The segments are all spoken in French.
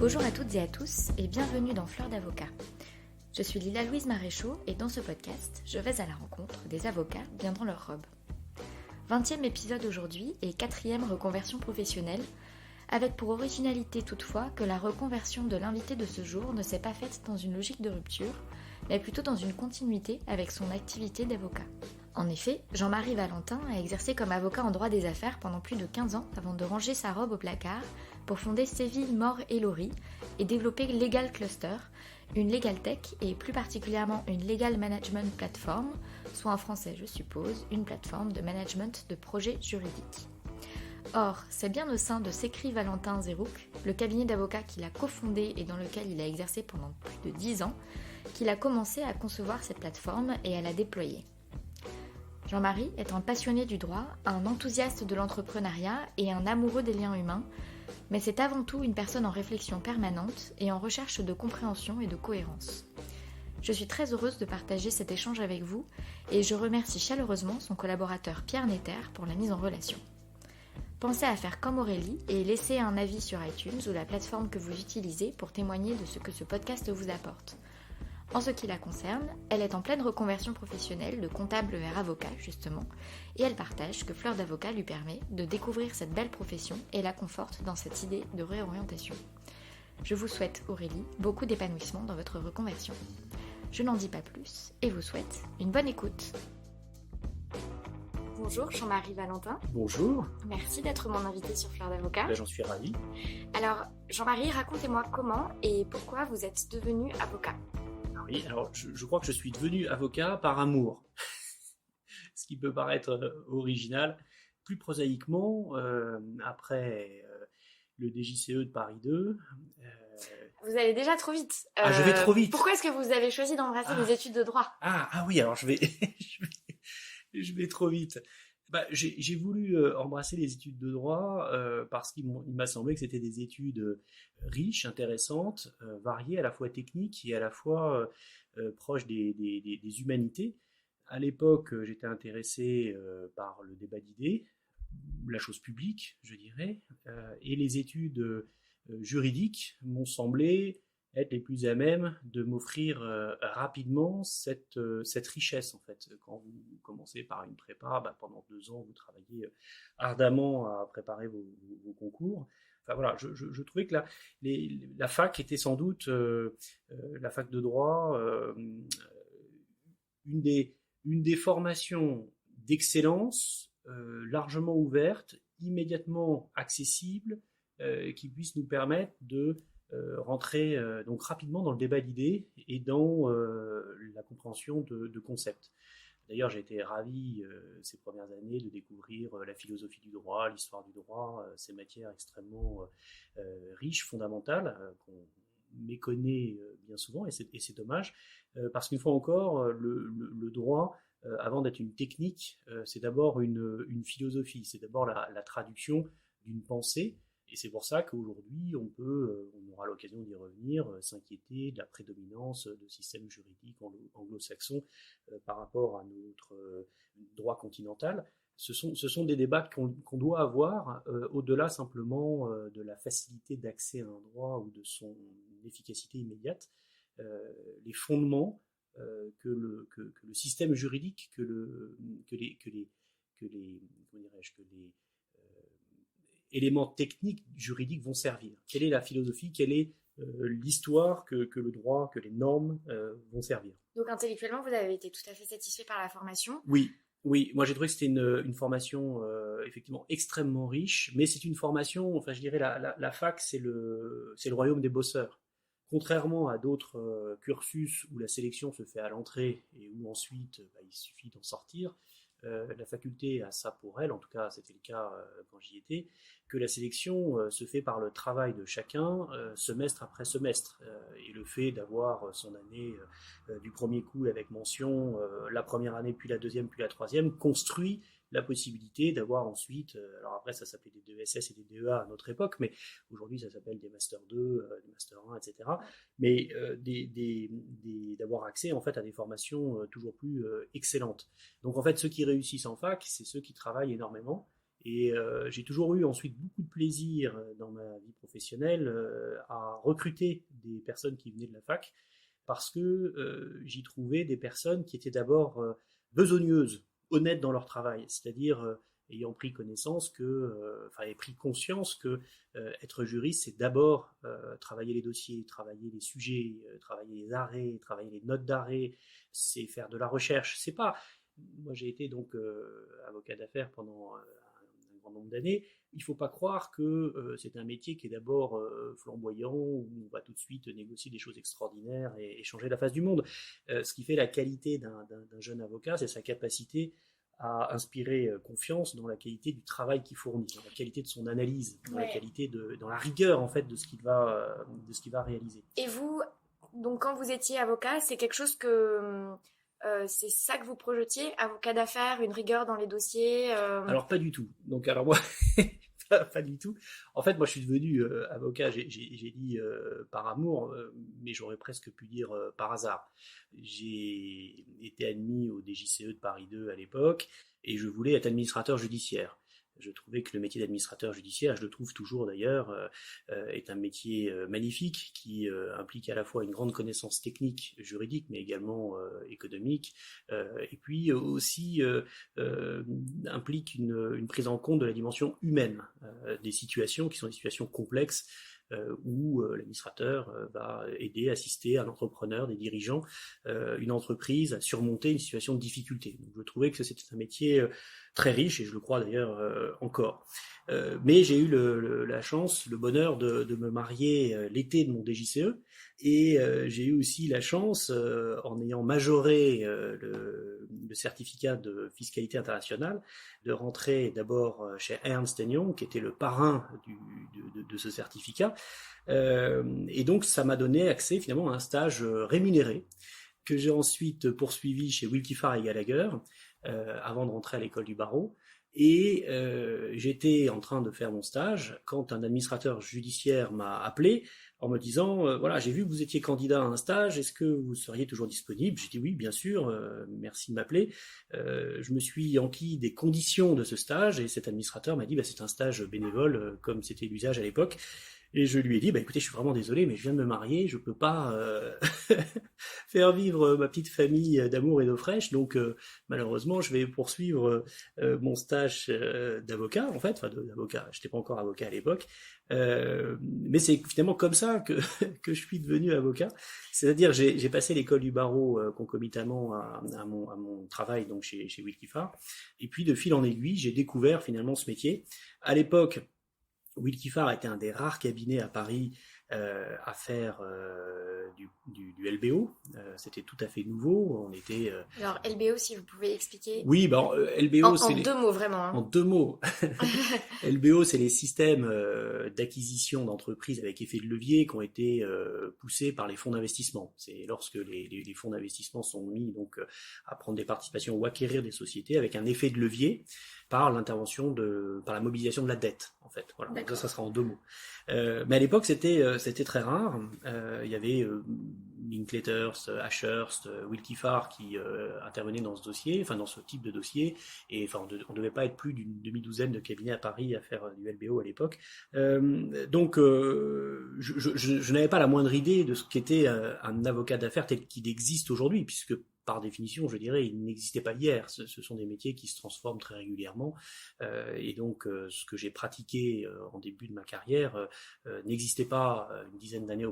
Bonjour à toutes et à tous et bienvenue dans Fleurs d'avocat. Je suis Lila-Louise Maréchaux et dans ce podcast, je vais à la rencontre des avocats bien dans leur robe. 20e épisode aujourd'hui et 4e reconversion professionnelle, avec pour originalité toutefois que la reconversion de l'invité de ce jour ne s'est pas faite dans une logique de rupture, mais plutôt dans une continuité avec son activité d'avocat. En effet, Jean-Marie Valentin a exercé comme avocat en droit des affaires pendant plus de 15 ans avant de ranger sa robe au placard pour fonder Séville, Mort et Laurie et développer Legal Cluster, une legal tech et plus particulièrement une legal management platform, soit en français je suppose, une plateforme de management de projets juridiques. Or, c'est bien au sein de Sécrit Valentin Zerouk, le cabinet d'avocats qu'il a cofondé et dans lequel il a exercé pendant plus de 10 ans, qu'il a commencé à concevoir cette plateforme et à la déployer. Jean-Marie est un passionné du droit, un enthousiaste de l'entrepreneuriat et un amoureux des liens humains, mais c'est avant tout une personne en réflexion permanente et en recherche de compréhension et de cohérence. Je suis très heureuse de partager cet échange avec vous et je remercie chaleureusement son collaborateur Pierre Netter pour la mise en relation. Pensez à faire comme Aurélie et laissez un avis sur iTunes ou la plateforme que vous utilisez pour témoigner de ce que ce podcast vous apporte. En ce qui la concerne, elle est en pleine reconversion professionnelle de comptable vers avocat justement, et elle partage que Fleur d'avocat lui permet de découvrir cette belle profession et la conforte dans cette idée de réorientation. Je vous souhaite, Aurélie, beaucoup d'épanouissement dans votre reconversion. Je n'en dis pas plus et vous souhaite une bonne écoute. Bonjour Jean-Marie Valentin. Bonjour. Merci d'être mon invité sur Fleur d'avocat. J'en suis ravi. Alors, Jean-Marie, racontez-moi comment et pourquoi vous êtes devenu avocat. Oui, alors je crois que je suis devenu avocat par amour, ce qui peut paraître original. Plus prosaïquement, après le DJCE de Paris 2... Vous allez déjà trop vite. Je vais trop vite. Pourquoi est-ce que vous avez choisi d'embrasser les études de droit ? Oui, alors je vais, je vais trop vite. J'ai voulu embrasser les études de droit parce qu'il m'a semblé que c'était des études riches, intéressantes, variées, à la fois techniques et à la fois proches des humanités. À l'époque, j'étais intéressé par le débat d'idées, la chose publique, je dirais, et les études juridiques m'ont semblé être les plus à même de m'offrir rapidement cette richesse en fait. Quand vous commencez par une prépa, pendant 2 ans vous travaillez ardemment à préparer vos concours. Enfin voilà, je trouvais que la fac était sans doute la fac de droit une des formations d'excellence largement ouverte, immédiatement accessible, qui puisse nous permettre de rentrer donc rapidement dans le débat d'idées et dans la compréhension de concepts. D'ailleurs, j'ai été ravi ces premières années de découvrir la philosophie du droit, l'histoire du droit, ces matières extrêmement riches, fondamentales, qu'on méconnaît bien souvent, et c'est dommage, parce qu'une fois encore, le droit, avant d'être une technique, c'est d'abord une philosophie, c'est d'abord la traduction d'une pensée. Et c'est pour ça qu'aujourd'hui, on aura l'occasion d'y revenir, s'inquiéter de la prédominance de systèmes juridiques anglo-saxons par rapport à notre droit continental. Ce sont des débats qu'on doit avoir au-delà simplement de la facilité d'accès à un droit ou de son efficacité immédiate. Les fondements que le système juridique, que les éléments techniques juridiques vont servir. Quelle est la philosophie, quelle est l'histoire que le droit, que les normes vont servir. Donc intellectuellement, vous avez été tout à fait satisfait par la formation ? Oui, moi j'ai trouvé que c'était une formation effectivement extrêmement riche, mais c'est une formation, enfin je dirais la fac c'est le royaume des bosseurs. Contrairement à d'autres cursus où la sélection se fait à l'entrée et où ensuite il suffit d'en sortir, la faculté a ça pour elle, en tout cas c'était le cas quand j'y étais, que la sélection se fait par le travail de chacun, semestre après semestre. Et le fait d'avoir son année du premier coup avec mention, la première année, puis la deuxième, puis la troisième, construit la possibilité d'avoir ensuite, alors après ça s'appelait des DESS et des DEA à notre époque, mais aujourd'hui ça s'appelle des Master 2, des Master 1, etc. Mais d'avoir accès en fait à des formations toujours plus excellentes. Donc en fait ceux qui réussissent en fac, c'est ceux qui travaillent énormément Et j'ai toujours eu ensuite beaucoup de plaisir dans ma vie professionnelle à recruter des personnes qui venaient de la fac, parce que j'y trouvais des personnes qui étaient d'abord besogneuses, honnêtes dans leur travail, c'est-à-dire ayant pris connaissance ayant pris conscience que être juriste, c'est d'abord travailler les dossiers, travailler les sujets, travailler les arrêts, travailler les notes d'arrêt, c'est faire de la recherche. C'est pas. Moi, j'ai été donc avocat d'affaires pendant un grand nombre d'années. Il ne faut pas croire que c'est un métier qui est d'abord flamboyant, où on va tout de suite négocier des choses extraordinaires et changer la face du monde. Ce qui fait la qualité d'un jeune avocat, c'est sa capacité à inspirer confiance dans la qualité du travail qu'il fournit, dans la qualité de son analyse, dans la qualité dans la rigueur en fait de ce qu'il va réaliser. Et vous, donc quand vous étiez avocat, c'est quelque chose que c'est ça que vous projetiez, avocat d'affaires, une rigueur dans les dossiers Alors pas du tout. Donc alors moi pas du tout. En fait, moi je suis devenu avocat, j'ai dit par amour, mais j'aurais presque pu dire par hasard. J'ai été admis au DJCE de Paris 2 à l'époque et je voulais être administrateur judiciaire. Je trouvais que le métier d'administrateur judiciaire, je le trouve toujours d'ailleurs, est un métier magnifique qui implique à la fois une grande connaissance technique, juridique, mais également économique, et puis aussi implique une prise en compte de la dimension humaine des situations qui sont des situations complexes, où l'administrateur va aider, assister un entrepreneur, des dirigeants, une entreprise à surmonter une situation de difficulté. Donc, je trouvais que c'était un métier très riche, et je le crois d'ailleurs encore. Mais j'ai eu la chance, le bonheur de me marier l'été de mon DJCE, et j'ai eu aussi la chance, en ayant majoré le certificat de fiscalité internationale, de rentrer d'abord chez Ernst & Young, qui était le parrain de ce certificat. Et donc ça m'a donné accès finalement à un stage rémunéré, que j'ai ensuite poursuivi chez Willkie Farr et Gallagher, avant de rentrer à l'école du barreau. Et j'étais en train de faire mon stage quand un administrateur judiciaire m'a appelé en me disant voilà, j'ai vu que vous étiez candidat à un stage, est-ce que vous seriez toujours disponible? J'ai dit oui, bien sûr, merci de m'appeler. Je me suis enquis des conditions de ce stage et cet administrateur m'a dit c'est un stage bénévole comme c'était l'usage à l'époque. Et je lui ai dit, écoutez, je suis vraiment désolé, mais je viens de me marier, je peux pas faire vivre ma petite famille d'amour et d'eau fraîche, donc malheureusement, je vais poursuivre mon stage d'avocat, en fait, d'avocat, je n'étais pas encore avocat à l'époque, mais c'est finalement comme ça que je suis devenu avocat, c'est-à-dire j'ai passé l'école du barreau concomitamment à mon travail donc chez Willkie Farr, et puis de fil en aiguille, j'ai découvert finalement ce métier. À l'époque, Willkie Farr était un des rares cabinets à Paris à faire du LBO. C'était tout à fait nouveau. On était. Alors LBO, si vous pouvez expliquer. Oui, LBO, c'est en deux mots vraiment. Hein. En 2 mots. LBO, c'est les systèmes d'acquisition d'entreprises avec effet de levier qui ont été poussés par les fonds d'investissement. C'est lorsque les fonds d'investissement sont mis donc à prendre des participations ou acquérir des sociétés avec un effet de levier par la mobilisation de la dette, en fait. Voilà. Donc ça sera en 2 mots. Mais à l'époque, c'était très rare. Il y avait Linklaters, Ashurst, Willkie Farr qui intervenaient dans ce dossier, enfin dans ce type de dossier. Et enfin, on ne devait pas être plus d'une demi-douzaine de cabinets à Paris à faire du LBO à l'époque. Donc, je n'avais pas la moindre idée de ce qu'était un avocat d'affaires tel qu'il existe aujourd'hui, puisque par définition, je dirais, il n'existait pas hier. Ce sont des métiers qui se transforment très régulièrement. Et donc, ce que j'ai pratiqué en début de ma carrière n'existait pas une dizaine d'années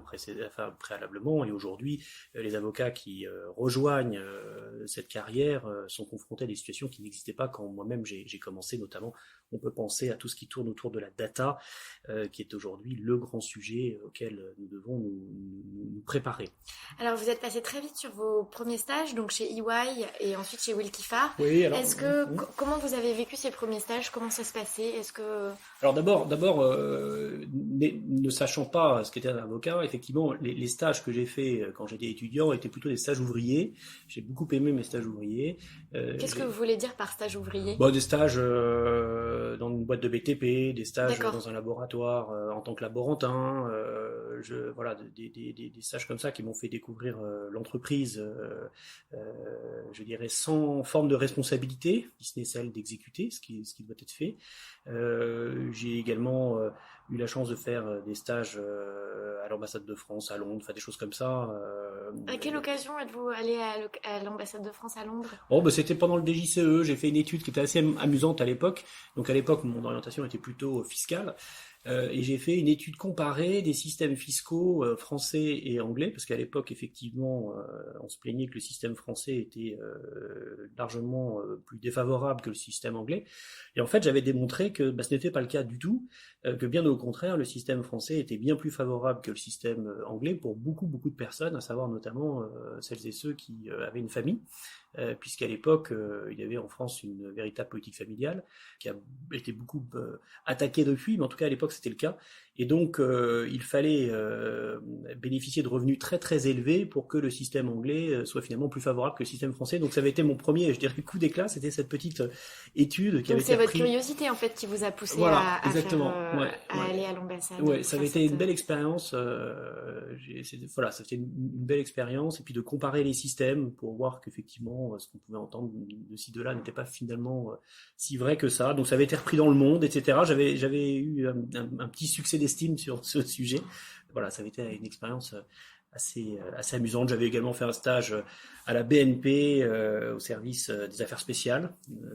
préalablement. Et aujourd'hui, les avocats qui rejoignent cette carrière sont confrontés à des situations qui n'existaient pas quand moi-même j'ai commencé. Notamment, on peut penser à tout ce qui tourne autour de la data, qui est aujourd'hui le grand sujet auquel nous devons nous préparer. Alors, vous êtes passé très vite sur vos premiers stages, donc chez EY et ensuite chez Willkie Farr. Oui, alors, comment vous avez vécu ces premiers stages? Comment ça se passait? Alors d'abord, ne sachant pas ce qu'était un avocat, effectivement, les stages que j'ai faits quand j'étais étudiant étaient plutôt des stages ouvriers. J'ai beaucoup aimé mes stages ouvriers. Qu'est-ce que vous voulez dire par stage ouvrier? Des stages dans une boîte de BTP, des stages dans un laboratoire en tant que laborantin. voilà, des stages comme ça qui m'ont fait découvrir l'entreprise, je dirais, sans forme de responsabilité, si ce n'est celle d'exécuter ce qui doit être fait. J'ai également eu la chance de faire des stages à l'ambassade de France à Londres, enfin des choses comme ça. À quelle occasion êtes-vous allé à l'ambassade de France à Londres? Oh, bah, c'était pendant le DJCE, j'ai fait une étude qui était assez amusante à l'époque. Donc à l'époque, mon orientation était plutôt fiscale. Et j'ai fait une étude comparée des systèmes fiscaux français et anglais, parce qu'à l'époque, effectivement, on se plaignait que le système français était largement plus défavorable que le système anglais. Et en fait, j'avais démontré que bah, ce n'était pas le cas du tout, que bien au contraire, le système français était bien plus favorable que le système anglais pour beaucoup de personnes, à savoir notamment celles et ceux qui avaient une famille. Puisqu'à l'époque, il y avait en France une véritable politique familiale qui a été beaucoup attaquée depuis, mais en tout cas à l'époque c'était le cas. Et donc il fallait bénéficier de revenus très élevés pour que le système anglais soit finalement plus favorable que le système français. Donc ça avait été mon premier, je dirais, coup d'éclat, c'était cette petite étude qui Donc avait c'est été votre reprise. curiosité en fait qui vous a poussé Voilà, à exactement. faire, Ouais, à ouais. aller à l'ambassade. Ouais, pour ça faire avait été une cette- belle expérience. Voilà, ça c'était une belle expérience et puis de comparer les systèmes pour voir qu'effectivement ce qu'on pouvait entendre de ci de là n'était pas finalement si vrai que ça. Donc ça avait été repris dans Le Monde, etc. J'avais eu un petit succès d'estime sur ce sujet. Voilà, ça avait été une expérience assez amusante. J'avais également fait un stage à la BNP au service des affaires spéciales,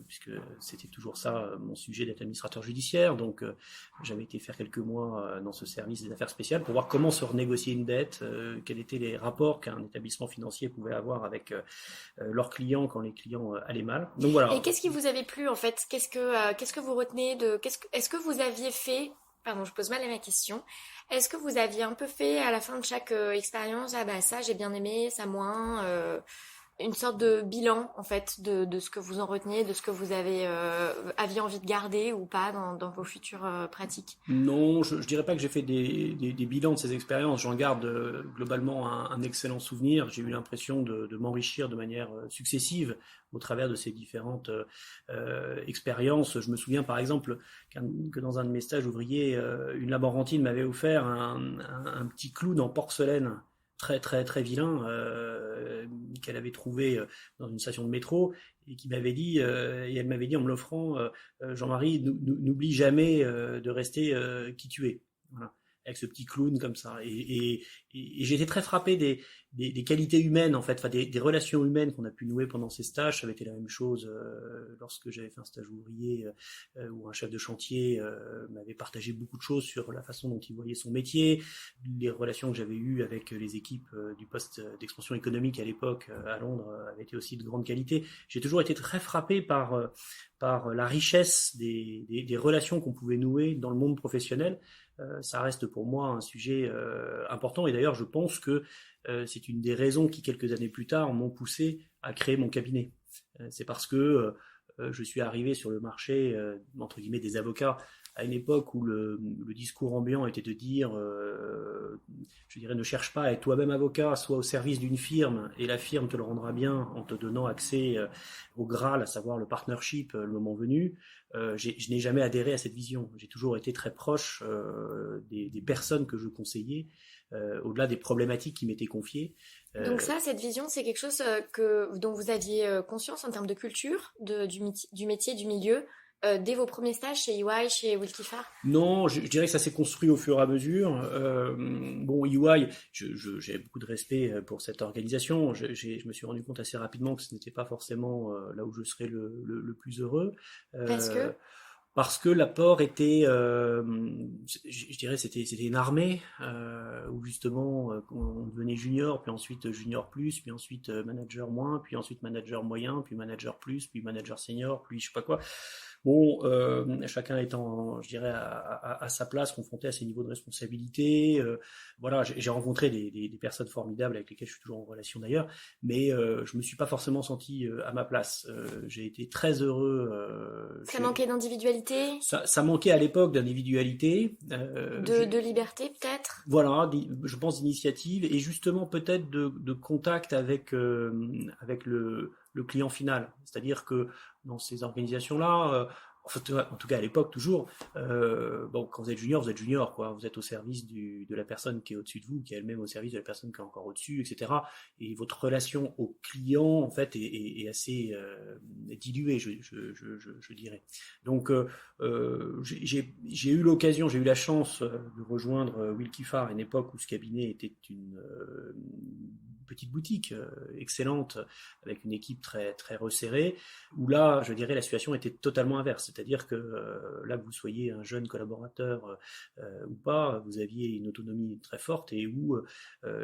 puisque c'était toujours ça mon sujet d'être administrateur judiciaire. Donc j'avais été faire quelques mois dans ce service des affaires spéciales pour voir comment se renégocier une dette, quels étaient les rapports qu'un établissement financier pouvait avoir avec leurs clients quand les clients allaient mal. Donc Et voilà. qu'est-ce qui vous avait plu en fait? Qu'est-ce que vous retenez est-ce que vous aviez fait, pardon, je pose mal à ma question. Est-ce que vous aviez un peu fait à la fin de chaque expérience, ah bah ça j'ai bien aimé, ça moins, une sorte de bilan en fait de ce que vous en reteniez, de ce que vous aviez envie de garder ou pas dans vos futures pratiques? Non, je dirais pas que j'ai fait des bilans de ces expériences. J'en garde globalement un excellent souvenir. J'ai eu l'impression de m'enrichir de manière successive au travers de ces différentes expériences. Je me souviens par exemple que dans un de mes stages ouvriers, une laborantine m'avait offert un petit clown en porcelaine très vilain qu'elle avait trouvé dans une station de métro et qui m'avait dit et elle m'avait dit en me l'offrant Jean-Marie, n'oublie jamais de rester qui tu es. Voilà. Avec ce petit clown comme ça. Et j'ai été très frappé des qualités humaines, en fait, enfin, des relations humaines qu'on a pu nouer pendant ces stages. Ça avait été la même chose lorsque j'avais fait un stage ouvrier où un chef de chantier m'avait partagé beaucoup de choses sur la façon dont il voyait son métier, les relations que j'avais eues avec les équipes du poste d'expansion économique à l'époque à Londres avaient été aussi de grande qualité. J'ai toujours été très frappé par la richesse des relations qu'on pouvait nouer dans le monde professionnel. Ça reste pour moi un sujet important et d'ailleurs je pense que c'est une des raisons qui quelques années plus tard m'ont poussé à créer mon cabinet. C'est parce que je suis arrivé sur le marché entre guillemets des avocats à une époque où le discours ambiant était de dire je dirais ne cherche pas à être toi-même avocat, sois au service d'une firme et la firme te le rendra bien en te donnant accès au Graal, à savoir le partnership le moment venu. Je n'ai jamais adhéré à cette vision. J'ai toujours été très proche des personnes que je conseillais, au-delà des problématiques qui m'étaient confiées. Donc ça, cette vision, c'est quelque chose dont vous aviez conscience en termes de culture, du métier, du milieu, dès vos premiers stages chez EY, chez Willkie Farr? Non, je dirais que ça s'est construit au fur et à mesure. Bon, EY, j'ai beaucoup de respect pour cette organisation. Je me suis rendu compte assez rapidement que ce n'était pas forcément là où je serais le plus heureux. Parce que, Parce que l'apport était, je dirais, c'était une armée où justement on devenait junior, puis ensuite junior plus, puis ensuite manager moins, puis ensuite manager moyen, puis manager plus, puis manager senior, puis je sais pas quoi. Bon, chacun étant, je dirais, à sa place, confronté à ses niveaux de responsabilité. Voilà, j'ai rencontré des personnes formidables avec lesquelles je suis toujours en relation d'ailleurs, mais je me suis pas forcément senti à ma place. J'ai été très heureux. ça manquait d'individualité, Ça manquait à l'époque d'individualité. de liberté peut-être? Voilà, je pense d'initiative et justement peut-être de contact avec le client final. C'est-à-dire que dans ces organisations-là, en tout cas à l'époque toujours, quand vous êtes junior, quoi. Vous êtes au service de la personne qui est au-dessus de vous, qui est elle-même au service de la personne qui est encore au-dessus, etc. Et votre relation au client, en fait, est assez diluée, je dirais. Donc, j'ai eu la chance de rejoindre Wilkifar à une époque où ce cabinet était une petite boutique excellente, avec une équipe très, très resserrée, où là, je dirais, la situation était totalement inverse. C'est-à-dire que là, que vous soyez un jeune collaborateur ou pas, vous aviez une autonomie très forte et où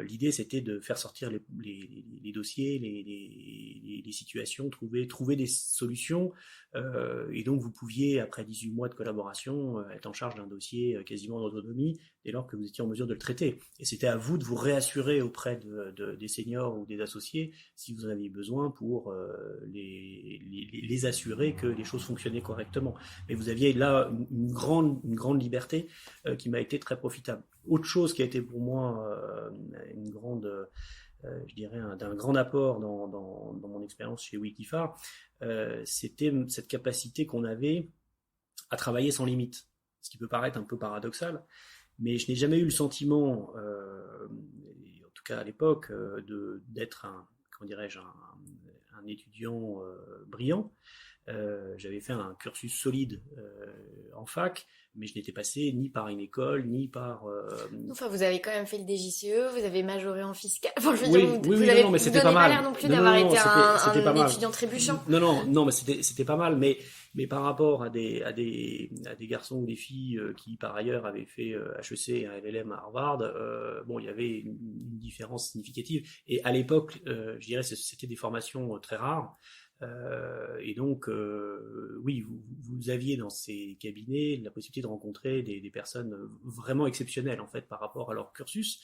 l'idée, c'était de faire sortir les dossiers, les situations, trouver des solutions. Et donc, vous pouviez, après 18 mois de collaboration, être en charge d'un dossier quasiment d'autonomie, dès lors que vous étiez en mesure de le traiter. Et c'était à vous de vous réassurer auprès des seniors ou des associés si vous en aviez besoin pour les assurer que les choses fonctionnaient correctement. Mais vous aviez là une grande liberté qui m'a été très profitable. Autre chose qui a été pour moi une grande... je dirais d'un grand apport dans mon expérience chez Wikifar, c'était cette capacité qu'on avait à travailler sans limite. Ce qui peut paraître un peu paradoxal, mais je n'ai jamais eu le sentiment, en tout cas à l'époque, d'être un étudiant brillant. J'avais fait un cursus solide en fac, mais je n'étais passé ni par une école, ni par... Enfin, vous avez quand même fait le DGCE, vous avez majoré en fiscal. Enfin, je veux oui, dire, vous avez non, mais c'était pas mal. L'air non plus d'avoir été un étudiant mal. trébuchant. Non, mais c'était pas mal. Mais par rapport à des garçons ou des filles qui par ailleurs avaient fait HEC et un LLM à Harvard, il y avait une différence significative. Et à l'époque, je dirais, c'était des formations très rares. Et donc, oui, vous aviez dans ces cabinets la possibilité de rencontrer des personnes vraiment exceptionnelles en fait par rapport à leur cursus.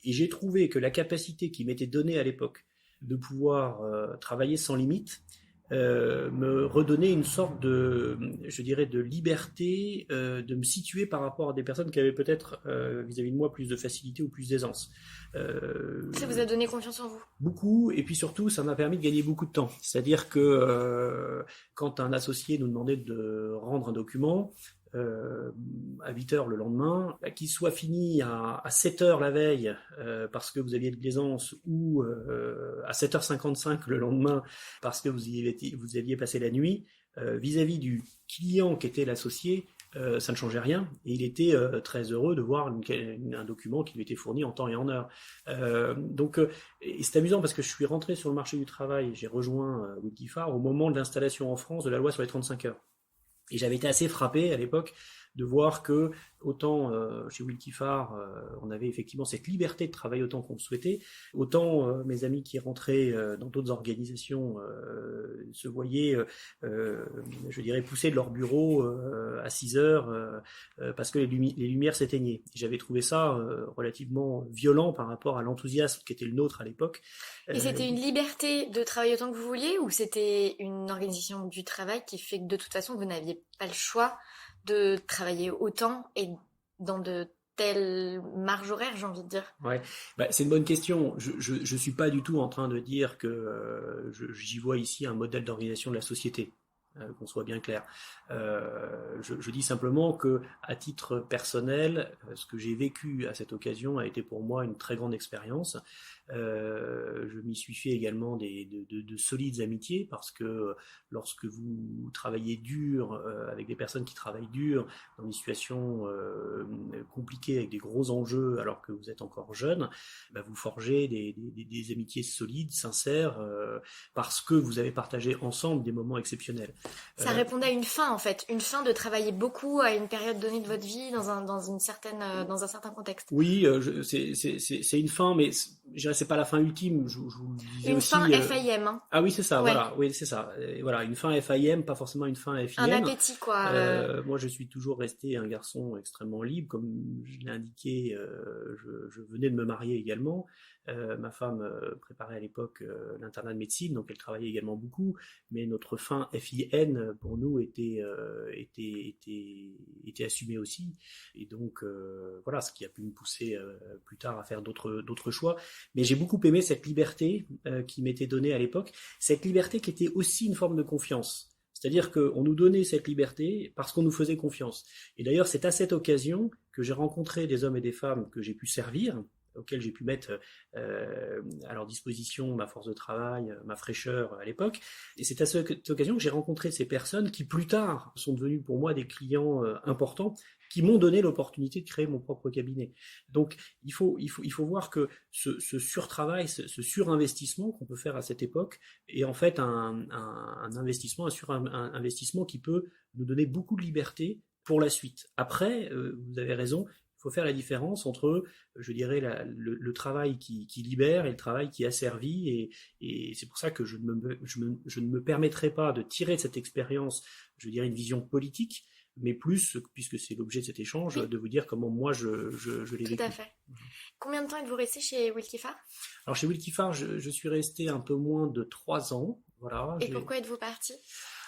Et j'ai trouvé que la capacité qui m'était donnée à l'époque de pouvoir travailler sans limite me redonnait une sorte je dirais, de liberté, de me situer par rapport à des personnes qui avaient peut-être vis-à-vis de moi plus de facilité ou plus d'aisance. Ça vous a donné confiance en vous? Beaucoup, et puis surtout, ça m'a permis de gagner beaucoup de temps. C'est-à-dire que quand un associé nous demandait de rendre un document, à 8h le lendemain, qu'il soit fini à 7h la veille parce que vous aviez de l'aisance, ou à 7h55 le lendemain parce que vous aviez passé la nuit, vis-à-vis du client qui était l'associé, ça ne changeait rien, et il était très heureux de voir un document qui lui était fourni en temps et en heure. Et c'est amusant parce que je suis rentré sur le marché du travail, j'ai rejoint Wikifar au moment de l'installation en France de la loi sur les 35 heures. Et j'avais été assez frappé à l'époque de voir que, autant chez Wikifar, on avait effectivement cette liberté de travailler autant qu'on le souhaitait, autant mes amis qui rentraient dans d'autres organisations se voyaient, je dirais, pousser de leur bureau à 6h parce que les lumières s'éteignaient. J'avais trouvé ça relativement violent par rapport à l'enthousiasme qui était le nôtre à l'époque. Et c'était une liberté de travailler autant que vous vouliez, ou c'était une organisation du travail qui fait que de toute façon vous n'aviez pas le choix de travailler autant et dans de telles marges horaires, j'ai envie de dire? Ouais, c'est une bonne question. Je suis pas du tout en train de dire que j'y vois ici un modèle d'organisation de la société. Qu'on soit bien clair. Je dis simplement que, à titre personnel, ce que j'ai vécu à cette occasion a été pour moi une très grande expérience. Je m'y suis fait également de solides amitiés, parce que lorsque vous travaillez dur avec des personnes qui travaillent dur dans des situations compliquées avec des gros enjeux alors que vous êtes encore jeune, vous forgez des amitiés solides, sincères, parce que vous avez partagé ensemble des moments exceptionnels. Ça répondait à une fin, en fait, une fin de travailler beaucoup à une période donnée de votre vie dans un certain contexte. Oui, c'est une fin, mais je dirais c'est pas la fin ultime. Je vous le disais une aussi, fin FAIM. Hein. Ah oui, c'est ça. Ouais. Voilà, oui, c'est ça. Voilà, une fin FAIM, pas forcément une fin FIM. Un appétit, quoi. Moi, je suis toujours resté un garçon extrêmement libre, comme je l'ai indiqué. Je venais de me marier également. Ma femme préparait à l'époque l'internat de médecine, donc elle travaillait également beaucoup, mais notre fin FIN pour nous était assumée aussi, et donc voilà, ce qui a pu me pousser plus tard à faire d'autres choix. Mais j'ai beaucoup aimé cette liberté qui m'était donnée à l'époque, cette liberté qui était aussi une forme de confiance. C'est-à-dire qu'on nous donnait cette liberté parce qu'on nous faisait confiance. Et d'ailleurs, c'est à cette occasion que j'ai rencontré des hommes et des femmes que j'ai pu servir, auxquels j'ai pu mettre à leur disposition ma force de travail, ma fraîcheur à l'époque. Et c'est à cette occasion que j'ai rencontré ces personnes qui, plus tard, sont devenues pour moi des clients importants, qui m'ont donné l'opportunité de créer mon propre cabinet. Donc, il faut voir que ce surtravail, ce surinvestissement qu'on peut faire à cette époque est en fait un investissement, un surinvestissement qui peut nous donner beaucoup de liberté pour la suite. Après, vous avez raison, il faut faire la différence entre, je dirais, le travail qui libère et le travail qui asservit. Et c'est pour ça que je ne me permettrai pas de tirer de cette expérience, je dirais, une vision politique, mais plus, puisque c'est l'objet de cet échange, de vous dire comment moi je l'ai vécu. Tout à fait. Combien de temps êtes-vous resté chez Willkie Farr ? Alors chez Willkie Farr, je suis resté un peu moins de 3 ans. Voilà, et pourquoi êtes-vous parti ?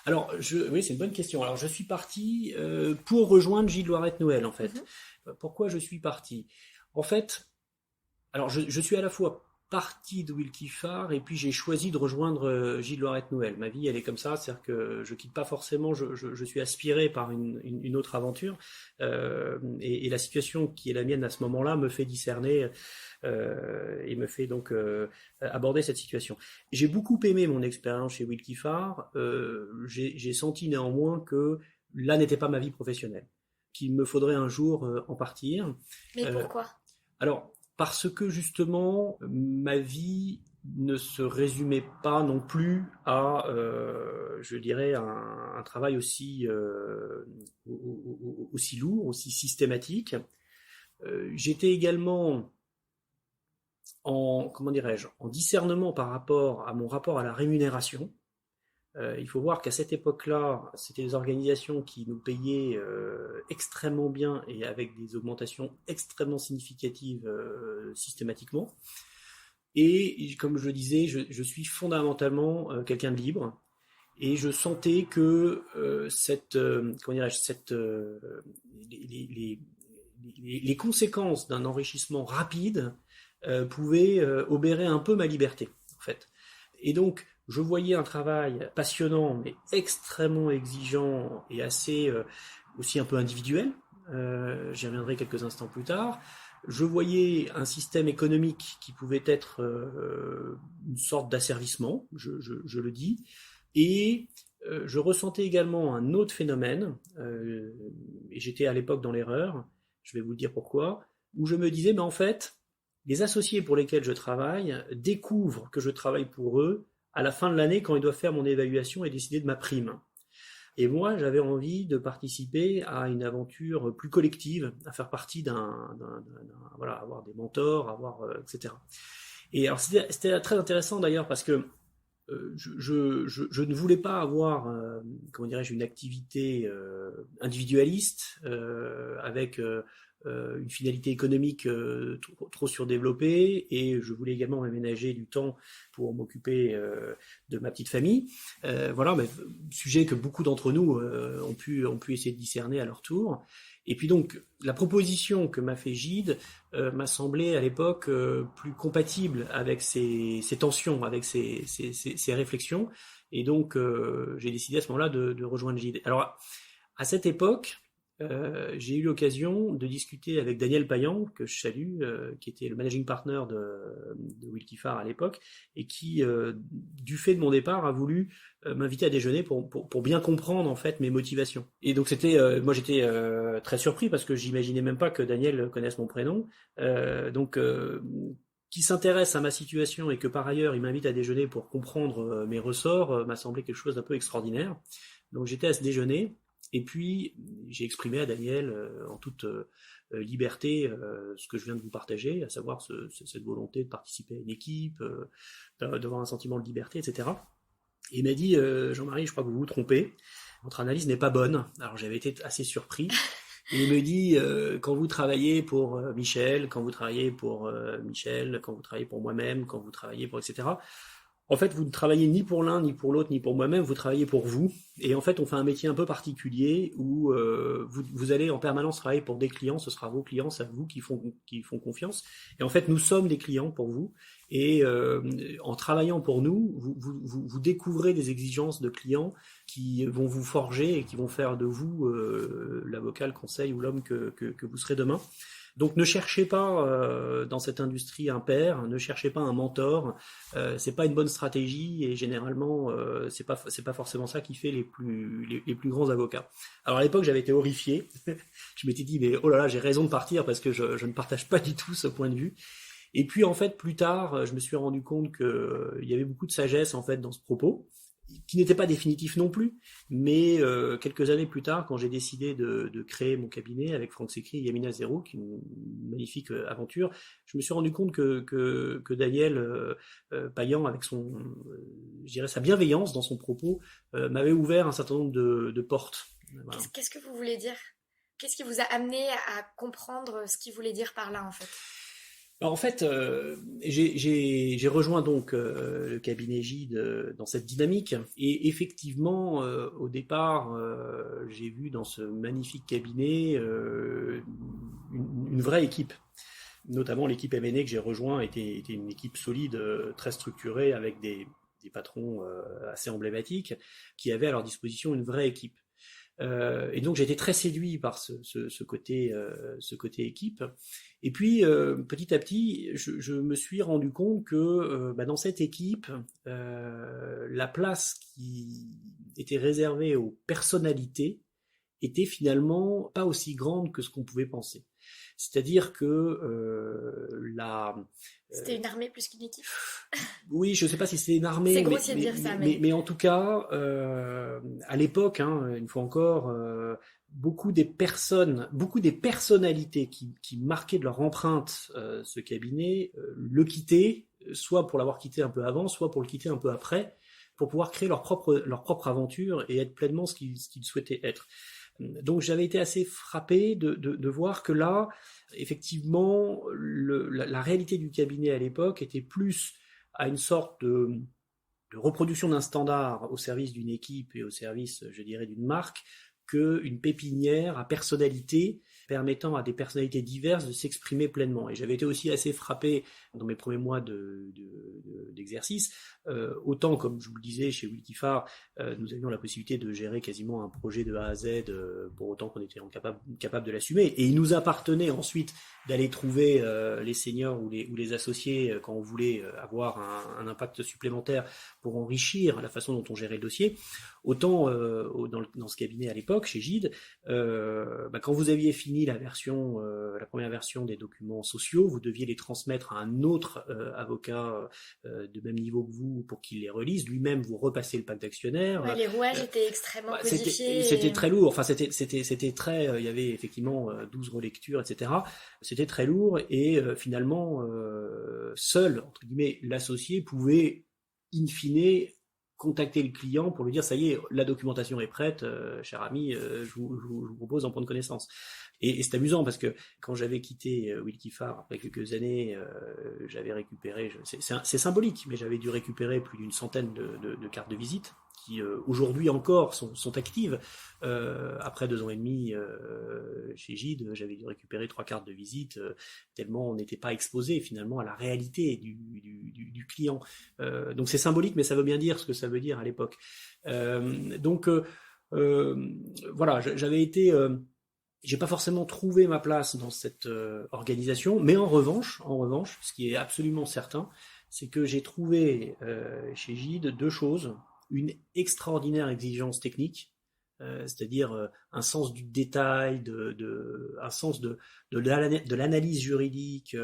Alors, oui, c'est une bonne question. Alors, je suis parti pour rejoindre Gilles Loiret-Noël, en fait. Pourquoi je suis parti ? En fait, alors je suis à la fois parti de Willkie Farr et puis j'ai choisi de rejoindre Gilles Loiret-Noël. Ma vie, elle est comme ça, c'est-à-dire que je quitte pas forcément, je suis aspiré par une autre aventure et la situation qui est la mienne à ce moment-là me fait discerner et me fait donc aborder cette situation. J'ai beaucoup aimé mon expérience chez Willkie Farr. J'ai senti néanmoins que là n'était pas ma vie professionnelle, qu'il me faudrait un jour en partir. Mais pourquoi ? Alors, parce que justement, ma vie ne se résumait pas non plus à, je dirais, un travail aussi lourd, aussi systématique. J'étais également en discernement par rapport à mon rapport à la rémunération. Il faut voir qu'à cette époque-là, c'était des organisations qui nous payaient extrêmement bien et avec des augmentations extrêmement significatives systématiquement. Et comme je le disais, je suis fondamentalement quelqu'un de libre. Et je sentais que les conséquences d'un enrichissement rapide pouvaient obérer un peu ma liberté, en fait. Et donc, je voyais un travail passionnant, mais extrêmement exigeant et assez aussi un peu individuel. J'y reviendrai quelques instants plus tard. Je voyais un système économique qui pouvait être une sorte d'asservissement, je le dis. Et je ressentais également un autre phénomène, et j'étais à l'époque dans l'erreur, je vais vous le dire pourquoi, où je me disais, mais en fait, les associés pour lesquels je travaille découvrent que je travaille pour eux à la fin de l'année quand ils doivent faire mon évaluation et décider de ma prime. Et moi, j'avais envie de participer à une aventure plus collective, à faire partie voilà, avoir des mentors, etc. Et alors c'était très intéressant d'ailleurs parce que je ne voulais pas avoir, une activité individualiste avec une finalité économique trop surdéveloppée, et je voulais également m'aménager du temps pour m'occuper de ma petite famille. Voilà, mais sujet que beaucoup d'entre nous ont pu essayer de discerner à leur tour. Et puis donc, la proposition que m'a fait Gide m'a semblé à l'époque plus compatible avec ces tensions, avec ces réflexions. Et donc, j'ai décidé à ce moment-là de rejoindre Gide. Alors, à cette époque, j'ai eu l'occasion de discuter avec Daniel Payan, que je salue, qui était le managing partner de Willkie Farr à l'époque, et qui, du fait de mon départ, a voulu m'inviter à déjeuner pour bien comprendre en fait mes motivations. Et donc moi j'étais très surpris parce que j'imaginais même pas que Daniel connaisse mon prénom. Qui s'intéresse à ma situation et que par ailleurs il m'invite à déjeuner pour comprendre mes ressorts m'a semblé quelque chose d'un peu extraordinaire. Donc j'étais à ce déjeuner. Et puis, j'ai exprimé à Daniel en toute liberté ce que je viens de vous partager, à savoir cette volonté de participer à une équipe, d'avoir un sentiment de liberté, etc. Et il m'a dit, Jean-Marie, je crois que vous vous trompez, votre analyse n'est pas bonne. Alors j'avais été assez surpris. Et il me dit, quand vous travaillez pour Michel, quand vous travaillez pour Michel, quand vous travaillez pour moi-même, quand vous travaillez pour etc., En fait, vous ne travaillez ni pour l'un, ni pour l'autre, ni pour moi-même, vous travaillez pour vous. Et en fait, on fait un métier un peu particulier où vous allez en permanence travailler pour des clients, ce sera vos clients, c'est à vous qui font confiance. Et en fait, nous sommes des clients pour vous. Et en travaillant pour nous, vous découvrez des exigences de clients qui vont vous forger et qui vont faire de vous l'avocat, le conseil ou l'homme que vous serez demain. Donc ne cherchez pas dans cette industrie un père, ne cherchez pas un mentor. C'est pas une bonne stratégie et généralement c'est pas forcément ça qui fait les plus grands avocats. Alors à l'époque j'avais été horrifié. Je m'étais dit mais oh là là j'ai raison de partir parce que je ne partage pas du tout ce point de vue. Et puis en fait plus tard je me suis rendu compte que il y avait beaucoup de sagesse en fait dans ce propos, qui n'était pas définitif non plus, mais quelques années plus tard, quand j'ai décidé de créer mon cabinet avec Franck Sécry et Yamina Zerou, qui est une magnifique aventure, je me suis rendu compte que Daniel Payan, avec je dirais sa bienveillance dans son propos, m'avait ouvert un certain nombre de portes. Voilà. Qu'est-ce que vous voulez dire? Qu'est-ce qui vous a amené à comprendre ce qu'il voulait dire par là, en fait? Alors en fait, j'ai rejoint donc le cabinet Gide dans cette dynamique et effectivement, au départ, j'ai vu dans ce magnifique cabinet une vraie équipe. Notamment l'équipe M&A que j'ai rejoint était une équipe solide, très structurée avec des patrons assez emblématiques qui avaient à leur disposition une vraie équipe. Et donc j'ai été très séduit par ce côté équipe. Et puis petit à petit, je me suis rendu compte que dans cette équipe, la place qui était réservée aux personnalités était finalement pas aussi grande que ce qu'on pouvait penser. C'est-à-dire que C'était une armée plus qu'une équipe. Oui, je ne sais pas si c'est une armée, c'est grossier de dire ça, mais en tout cas, à l'époque, une fois encore, beaucoup des personnalités qui marquaient de leur empreinte ce cabinet le quittaient, soit pour l'avoir quitté un peu avant, soit pour le quitter un peu après, pour pouvoir créer leur propre aventure et être pleinement ce qu'ils souhaitaient être. Donc j'avais été assez frappé de voir que là, effectivement, la réalité du cabinet à l'époque était plus à une sorte de reproduction d'un standard au service d'une équipe et au service, je dirais, d'une marque, qu'une pépinière à personnalité permettant à des personnalités diverses de s'exprimer pleinement. Et j'avais été aussi assez frappé dans mes premiers mois d'exercice, autant comme je vous le disais chez Wilkifar, nous avions la possibilité de gérer quasiment un projet de A à Z, pour autant qu'on était capable de l'assumer. Et il nous appartenait ensuite d'aller trouver les seniors ou les associés quand on voulait avoir un impact supplémentaire pour enrichir la façon dont on gérait le dossier. Autant dans ce cabinet à l'époque, chez Gide, quand vous aviez fini la première version des documents sociaux, vous deviez les transmettre à un autre avocat de même niveau que vous pour qu'il les relise. Lui-même, vous repassez le pacte d'actionnaires. Ouais, les rouages étaient extrêmement codifiés. C'était très lourd. Enfin, c'était très. Il y avait effectivement 12 relectures, etc. C'était très lourd et finalement, seul entre guillemets l'associé pouvait in fine contacter le client pour lui dire ça y est, la documentation est prête, cher ami, je vous propose d'en prendre connaissance. Et c'est amusant parce que quand j'avais quitté Wilkifar après quelques années, j'avais récupéré, c'est symbolique, mais j'avais dû récupérer plus d'une centaine de cartes de visite qui aujourd'hui encore sont actives. Après 2 ans et demi chez Gide, j'avais dû récupérer 3 cartes de visite tellement on n'était pas exposé finalement à la réalité du client. Donc c'est symbolique, mais ça veut bien dire ce que ça veut dire à l'époque. Voilà, j'avais été j'ai pas forcément trouvé ma place dans cette organisation, mais en revanche, ce qui est absolument certain, c'est que j'ai trouvé chez Gide 2 choses. Une extraordinaire exigence technique, c'est-à-dire un sens du détail, un sens de l'analyse juridique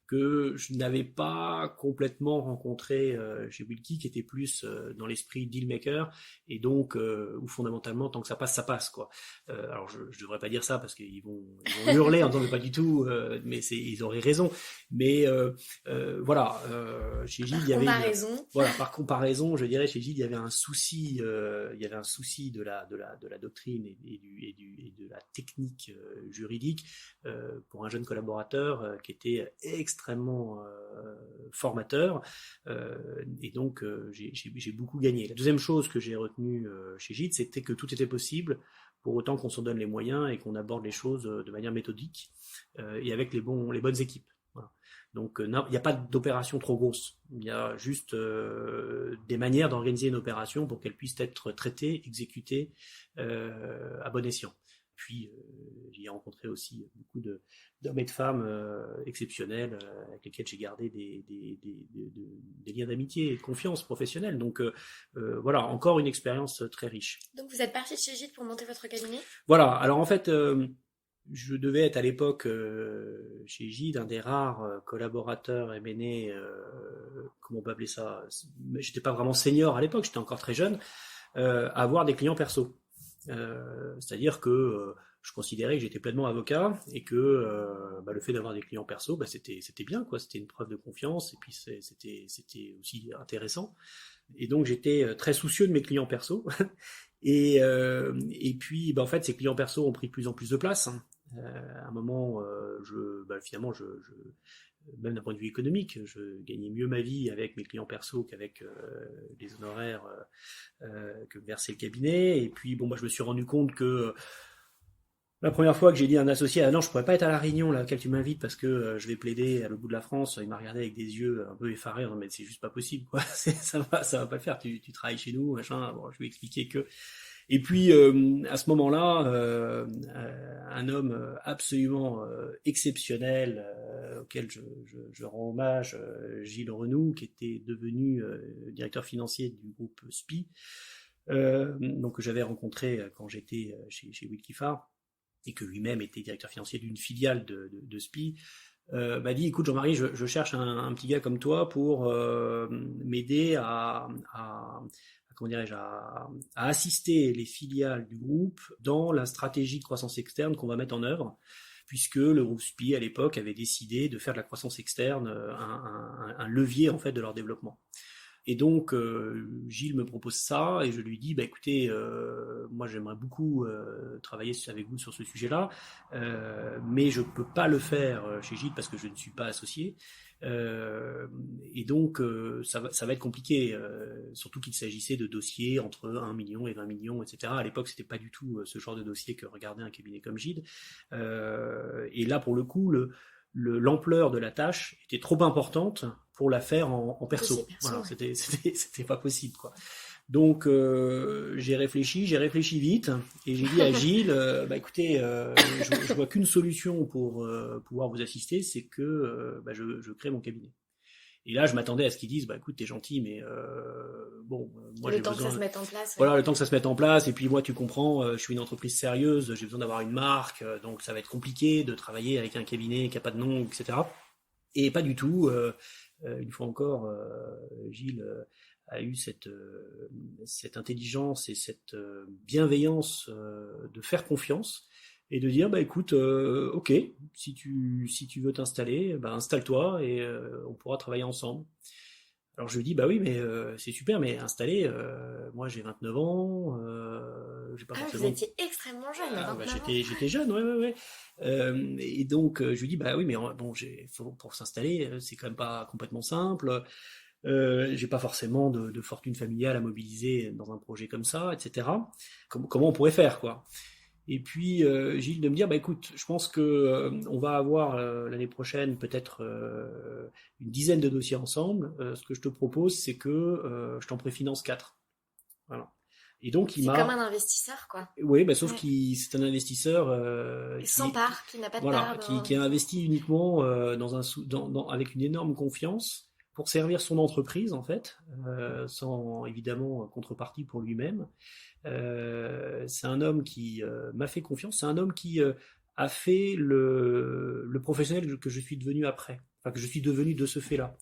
que je n'avais pas complètement rencontré chez Wilkie, qui était plus dans l'esprit dealmaker, et donc où fondamentalement tant que ça passe quoi. Alors je devrais pas dire ça parce qu'ils vont hurler en disant mais pas du tout, mais ils auraient raison. Mais voilà, chez Gide il y avait par comparaison, je dirais chez Gide il y avait un souci, de la doctrine et de la technique juridique pour un jeune collaborateur qui était extrêmement extrêmement formateur, et donc j'ai beaucoup gagné. La deuxième chose que j'ai retenue chez Gilles, c'était que tout était possible pour autant qu'on s'en donne les moyens et qu'on aborde les choses de manière méthodique et avec les bonnes équipes. Voilà. Donc il n'y a pas d'opération trop grosse, il y a juste des manières d'organiser une opération pour qu'elle puisse être traitée, exécutée à bon escient. Puis j'y ai rencontré aussi beaucoup d'hommes et de femmes exceptionnels avec lesquels j'ai gardé des liens d'amitié et de confiance professionnelle. Donc voilà, encore une expérience très riche. Donc vous êtes parti de chez Gilles pour monter votre cabinet ? Voilà, alors en fait, je devais être à l'époque chez Gilles un des rares collaborateurs M&A, comment on peut appeler ça, j'étais pas vraiment senior à l'époque, j'étais encore très jeune, à avoir des clients perso. C'est-à-dire que je considérais que j'étais pleinement avocat et que le fait d'avoir des clients perso, c'était bien, quoi. C'était une preuve de confiance et puis c'était aussi intéressant. Et donc j'étais très soucieux de mes clients perso. Et puis en fait ces clients perso ont pris de plus en plus de place. À un moment, finalement, même d'un point de vue économique, je gagnais mieux ma vie avec mes clients perso qu'avec les honoraires que me versait le cabinet. Et puis je me suis rendu compte que la première fois que j'ai dit à un associé, ah non, je pourrais pas être à la réunion là, à laquelle tu m'invites parce que je vais plaider à l'autre bout de la France, il m'a regardé avec des yeux un peu effarés, non mais c'est juste pas possible, quoi. Ça va pas le faire, tu travailles chez nous, machin. Bon, je lui ai expliqué que. Et puis à ce moment-là, un homme absolument exceptionnel auquel je rends hommage, Gilles Renoux, qui était devenu directeur financier du groupe SPI, donc que j'avais rencontré quand j'étais chez Willkie Farr, et que lui-même était directeur financier d'une filiale de SPI, m'a dit, écoute Jean-Marie, je cherche un petit gars comme toi pour m'aider à assister les filiales du groupe dans la stratégie de croissance externe qu'on va mettre en œuvre, puisque le groupe SPI à l'époque avait décidé de faire de la croissance externe un levier en fait de leur développement. Et donc Gilles me propose ça et je lui dis écoutez, moi j'aimerais beaucoup travailler avec vous sur ce sujet-là, mais je peux pas le faire chez Gilles parce que je ne suis pas associé. Et donc ça va être compliqué, surtout qu'il s'agissait de dossiers entre 1 million et 20 millions, etc. À l'époque, c'était pas du tout ce genre de dossier que regardait un cabinet comme Gilles. Et là, pour le coup, l'ampleur de la tâche était trop importante pour la faire en perso. Voilà, c'était pas possible, quoi. Donc j'ai réfléchi vite et j'ai dit à Gilles, écoutez, je vois qu'une solution pour pouvoir vous assister, c'est que je crée mon cabinet. Et là, je m'attendais à ce qu'ils disent, écoute, t'es gentil, mais moi j'ai besoin. Le temps que ça se mette en place. Voilà, le temps que ça se mette en place. Et puis moi, tu comprends, je suis une entreprise sérieuse, j'ai besoin d'avoir une marque, donc ça va être compliqué de travailler avec un cabinet qui a pas de nom, etc. Et pas du tout. Une fois encore, Gilles a eu cette intelligence et cette bienveillance de faire confiance et de dire écoute, ok, si tu veux t'installer, installe-toi et on pourra travailler ensemble. Alors je lui dis oui, mais c'est super, mais installer, moi j'ai 29 ans, j'ai pas forcément. Vous étiez extrêmement jeune. J'étais jeune, ouais. Et donc je lui dis oui, mais bon, pour s'installer, c'est quand même pas complètement simple. J'ai pas forcément de fortune familiale à mobiliser dans un projet comme ça, etc. Comment on pourrait faire, quoi. Et puis Gilles de me dire écoute, je pense que on va avoir l'année prochaine peut-être une dizaine de dossiers ensemble. Ce que je te propose, c'est que je t'en préfinance 4. Voilà. Et donc c'est comme un investisseur, quoi. Oui, sauf qu'il c'est un investisseur sans part, qui n'a pas de part. Qui a investi uniquement avec une énorme confiance pour servir son entreprise, en fait, sans évidemment contrepartie pour lui-même. C'est un homme qui m'a fait confiance, c'est un homme qui a fait le professionnel que je suis devenu après, que je suis devenu de ce fait-là.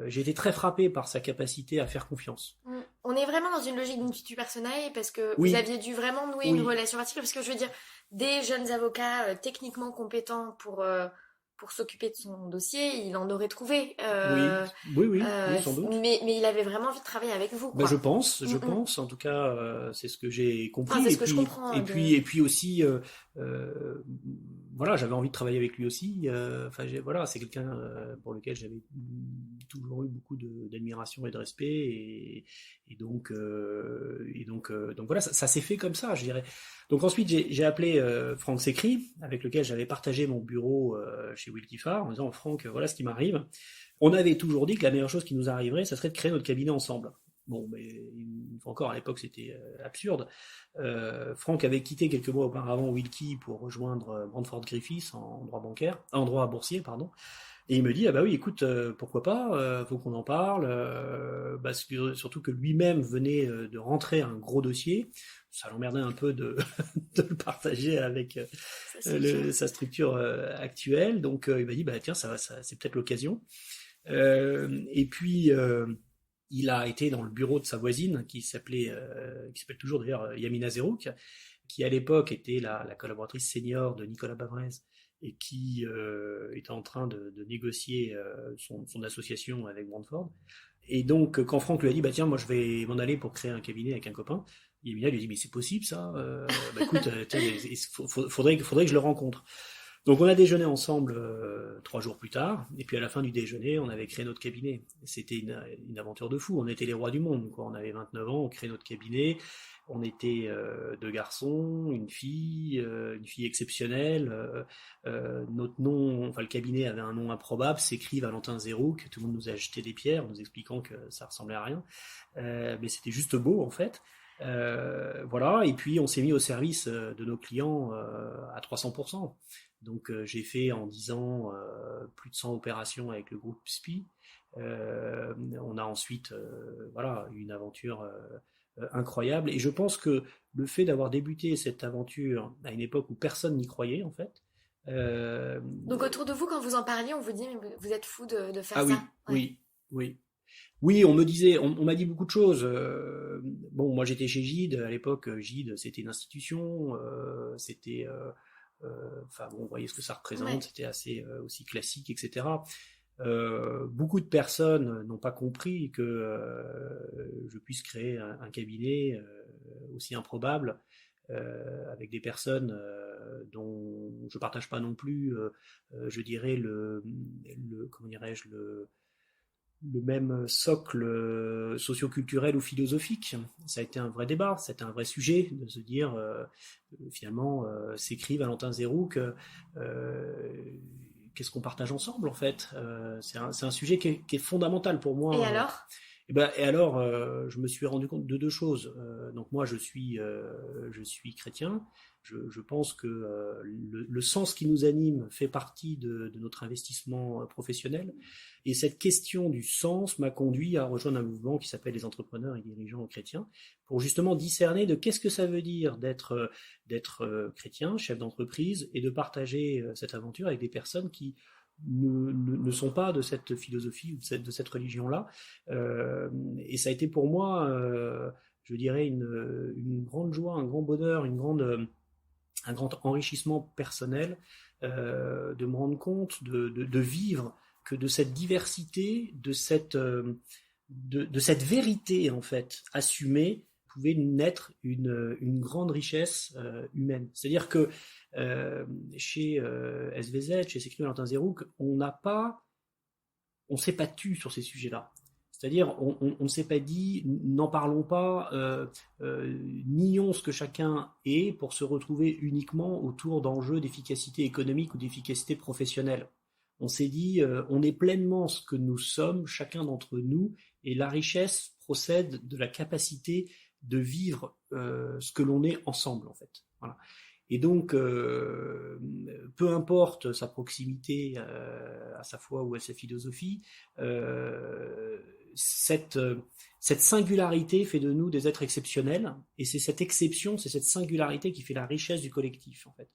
J'ai été très frappé par sa capacité à faire confiance. On est vraiment dans une logique d'intuitu personnel parce que vous aviez dû vraiment nouer une relation particulière, parce que je veux dire, des jeunes avocats techniquement compétents pour s'occuper de son dossier, il en aurait trouvé. Oui, sans doute. Mais il avait vraiment envie de travailler avec vous, quoi. Je pense. En tout cas, c'est ce que j'ai compris. C'est ce que je comprends. Et puis aussi, voilà, j'avais envie de travailler avec lui aussi. Enfin, voilà, c'est quelqu'un pour lequel j'avais toujours eu beaucoup d'admiration et de respect, donc voilà, ça s'est fait comme ça, je dirais. Donc ensuite, j'ai appelé Franck Sécry, avec lequel j'avais partagé mon bureau chez Wilkie Farr, en disant Franck, voilà ce qui m'arrive. On avait toujours dit que la meilleure chose qui nous arriverait, ça serait de créer notre cabinet ensemble. Bon, mais une fois encore, à l'époque, c'était absurde. Franck avait quitté quelques mois auparavant Wilkie pour rejoindre Brandford Griffiths en droit bancaire, en droit boursier, pardon. Et il me dit, ah bah oui, écoute, pourquoi pas, faut qu'on en parle, surtout que lui-même venait de rentrer un gros dossier. Ça l'emmerdait un peu de, de le partager avec sa structure actuelle. Donc il m'a dit, bah tiens, ça, c'est peut-être l'occasion. Et puis il a été dans le bureau de sa voisine qui s'appelle toujours d'ailleurs Yamina Zerouk, qui à l'époque était la collaboratrice senior de Nicolas Bavrez et qui était en train de négocier son association avec Brandford. Et donc quand Franck lui a dit bah tiens moi je vais m'en aller pour créer un cabinet avec un copain, Yamina lui a dit mais c'est possible ça, bah écoute faudrait que je le rencontre. Donc on a déjeuné ensemble 3 jours plus tard, et puis à la fin du déjeuner, on avait créé notre cabinet. C'était une aventure de fou, on était les rois du monde, quoi. On avait 29 ans, on créait notre cabinet, on était 2 garçons, une fille exceptionnelle, notre nom, enfin le cabinet avait un nom improbable, s'écrit Valentin Zerouk, tout le monde nous a jeté des pierres, nous expliquant que ça ressemblait à rien, mais c'était juste beau en fait. Voilà, et puis on s'est mis au service de nos clients à 300%. Donc j'ai fait en 10 ans plus de 100 opérations avec le groupe SPI. On a ensuite voilà, une aventure incroyable. Et je pense que le fait d'avoir débuté cette aventure à une époque où personne n'y croyait, en fait. Donc autour de vous, quand vous en parliez, on vous dit mais vous êtes fou de faire Ah ça. oui, oui, oui. Oui, on me disait, on m'a dit beaucoup de choses. Bon, moi j'étais chez Gide à l'époque. Gide, c'était une institution, c'était, enfin bon, vous voyez ce que ça représente. Ouais. C'était assez aussi classique, etc. Beaucoup de personnes n'ont pas compris que je puisse créer un cabinet aussi improbable avec des personnes dont je partage pas non plus, je dirais comment dirais-je le même socle socioculturel ou philosophique. Ça a été un vrai débat, c'était un vrai sujet de se dire finalement s'écrit Valentin Zerouk, qu'est-ce qu'on partage ensemble en fait, c'est un sujet qui est fondamental pour moi. Et alors et alors, je me suis rendu compte de 2 choses. Donc moi, je suis chrétien. Je pense que le sens qui nous anime fait partie de notre investissement professionnel. Et cette question du sens m'a conduit à rejoindre un mouvement qui s'appelle les entrepreneurs et dirigeants chrétiens, pour justement discerner de qu'est-ce que ça veut dire d'être chrétien, chef d'entreprise, et de partager cette aventure avec des personnes qui ne sont pas de cette philosophie ou de cette religion-là. Et ça a été pour moi, je dirais, une grande joie, un grand bonheur, un grand enrichissement personnel de me rendre compte, de vivre que de cette diversité, de cette vérité en fait assumée, pouvait naître une grande richesse humaine. C'est-à-dire que chez SVZ, chez Sécurité Valentin Zerouk, on s'est pas tu sur ces sujets-là. C'est-à-dire, on ne s'est pas dit, n'en parlons pas, nions ce que chacun est pour se retrouver uniquement autour d'enjeux d'efficacité économique ou d'efficacité professionnelle. On s'est dit, on est pleinement ce que nous sommes, chacun d'entre nous, et la richesse procède de la capacité de vivre ce que l'on est ensemble, en fait. Voilà. Et donc, peu importe sa proximité à sa foi ou à sa philosophie, cette singularité fait de nous des êtres exceptionnels, et c'est cette exception, c'est cette singularité qui fait la richesse du collectif, en fait.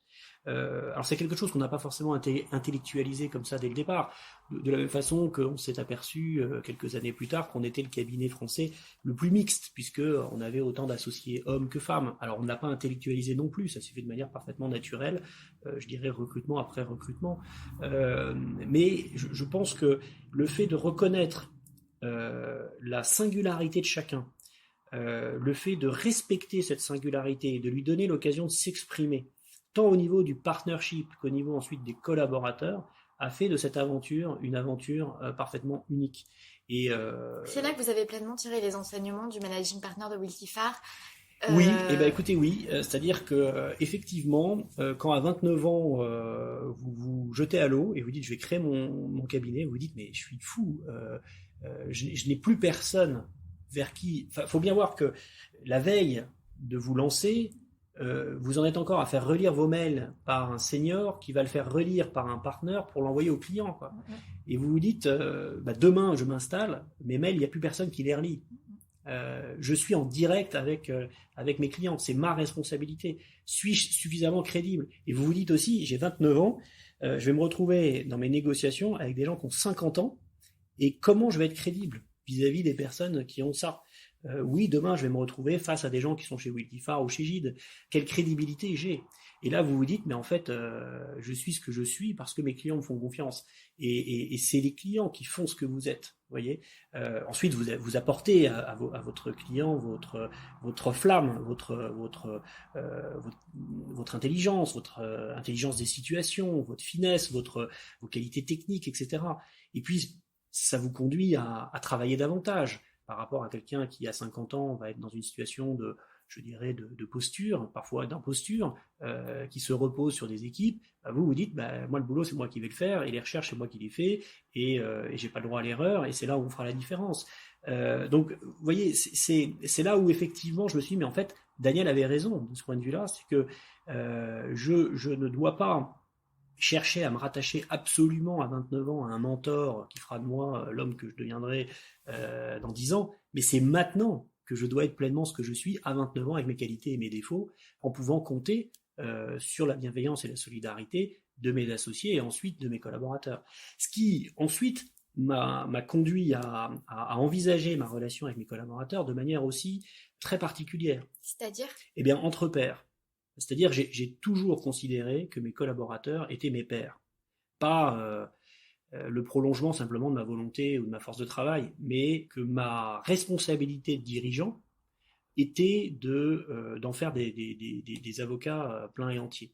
Alors c'est quelque chose qu'on n'a pas forcément intellectualisé comme ça dès le départ, de la même façon qu'on s'est aperçu quelques années plus tard qu'on était le cabinet français le plus mixte, puisqu'on avait autant d'associés hommes que femmes. Alors on n'a pas intellectualisé non plus, ça s'est fait de manière parfaitement naturelle, je dirais recrutement après recrutement, mais je pense que le fait de reconnaître la singularité de chacun, le fait de respecter cette singularité et de lui donner l'occasion de s'exprimer, tant au niveau du partnership qu'au niveau ensuite des collaborateurs, a fait de cette aventure une aventure parfaitement unique. Et c'est là que vous avez pleinement tiré les enseignements du managing partner de Wilkifar. oui, et ben écoutez, oui, c'est-à-dire que effectivement, quand à 29 ans vous vous jetez à l'eau et vous dites je vais créer mon cabinet, vous vous dites mais je suis fou, je n'ai plus personne vers qui. Enfin, faut bien voir que la veille de vous lancer, vous en êtes encore à faire relire vos mails par un senior qui va le faire relire par un partenaire pour l'envoyer au client, quoi. Et vous vous dites demain je m'installe, mes mails il n'y a plus personne qui les relit. Je suis en direct avec mes clients, c'est ma responsabilité. Suis-je suffisamment crédible? Et vous vous dites aussi, j'ai 29 ans, je vais me retrouver dans mes négociations avec des gens qui ont 50 ans, et comment je vais être crédible vis-à-vis des personnes qui ont ça? Oui, demain, je vais me retrouver face à des gens qui sont chez Wilkifar ou chez Gide. Quelle crédibilité j'ai? Et là, vous vous dites, mais en fait, je suis ce que je suis parce que mes clients me font confiance. Et c'est les clients qui font ce que vous êtes. Voyez. Ensuite, vous apportez à votre client votre flamme, votre intelligence, votre intelligence des situations, votre finesse, vos qualités techniques, etc. Et puis, ça vous conduit à travailler davantage par rapport à quelqu'un qui, à 50 ans, va être dans une situation je dirais, de posture, parfois d'imposture, qui se repose sur des équipes. Vous vous dites, moi, le boulot, c'est moi qui vais le faire, et les recherches, c'est moi qui les fais, et j'ai pas le droit à l'erreur, et c'est là où on fera la différence. Donc, vous voyez, c'est là où, effectivement, je me suis dit, mais en fait, Daniel avait raison de ce point de vue-là, c'est que je ne dois pas chercher à me rattacher absolument à 29 ans à un mentor qui fera de moi l'homme que je deviendrai dans 10 ans, mais c'est maintenant que je dois être pleinement ce que je suis à 29 ans avec mes qualités et mes défauts, en pouvant compter sur la bienveillance et la solidarité de mes associés et ensuite de mes collaborateurs. Ce qui ensuite m'a conduit à envisager ma relation avec mes collaborateurs de manière aussi très particulière. C'est-à-dire? Eh bien, entre pairs. C'est-à-dire, j'ai toujours considéré que mes collaborateurs étaient mes pairs. Pas le prolongement simplement de ma volonté ou de ma force de travail, mais que ma responsabilité de dirigeant était d'en faire des avocats pleins et entiers.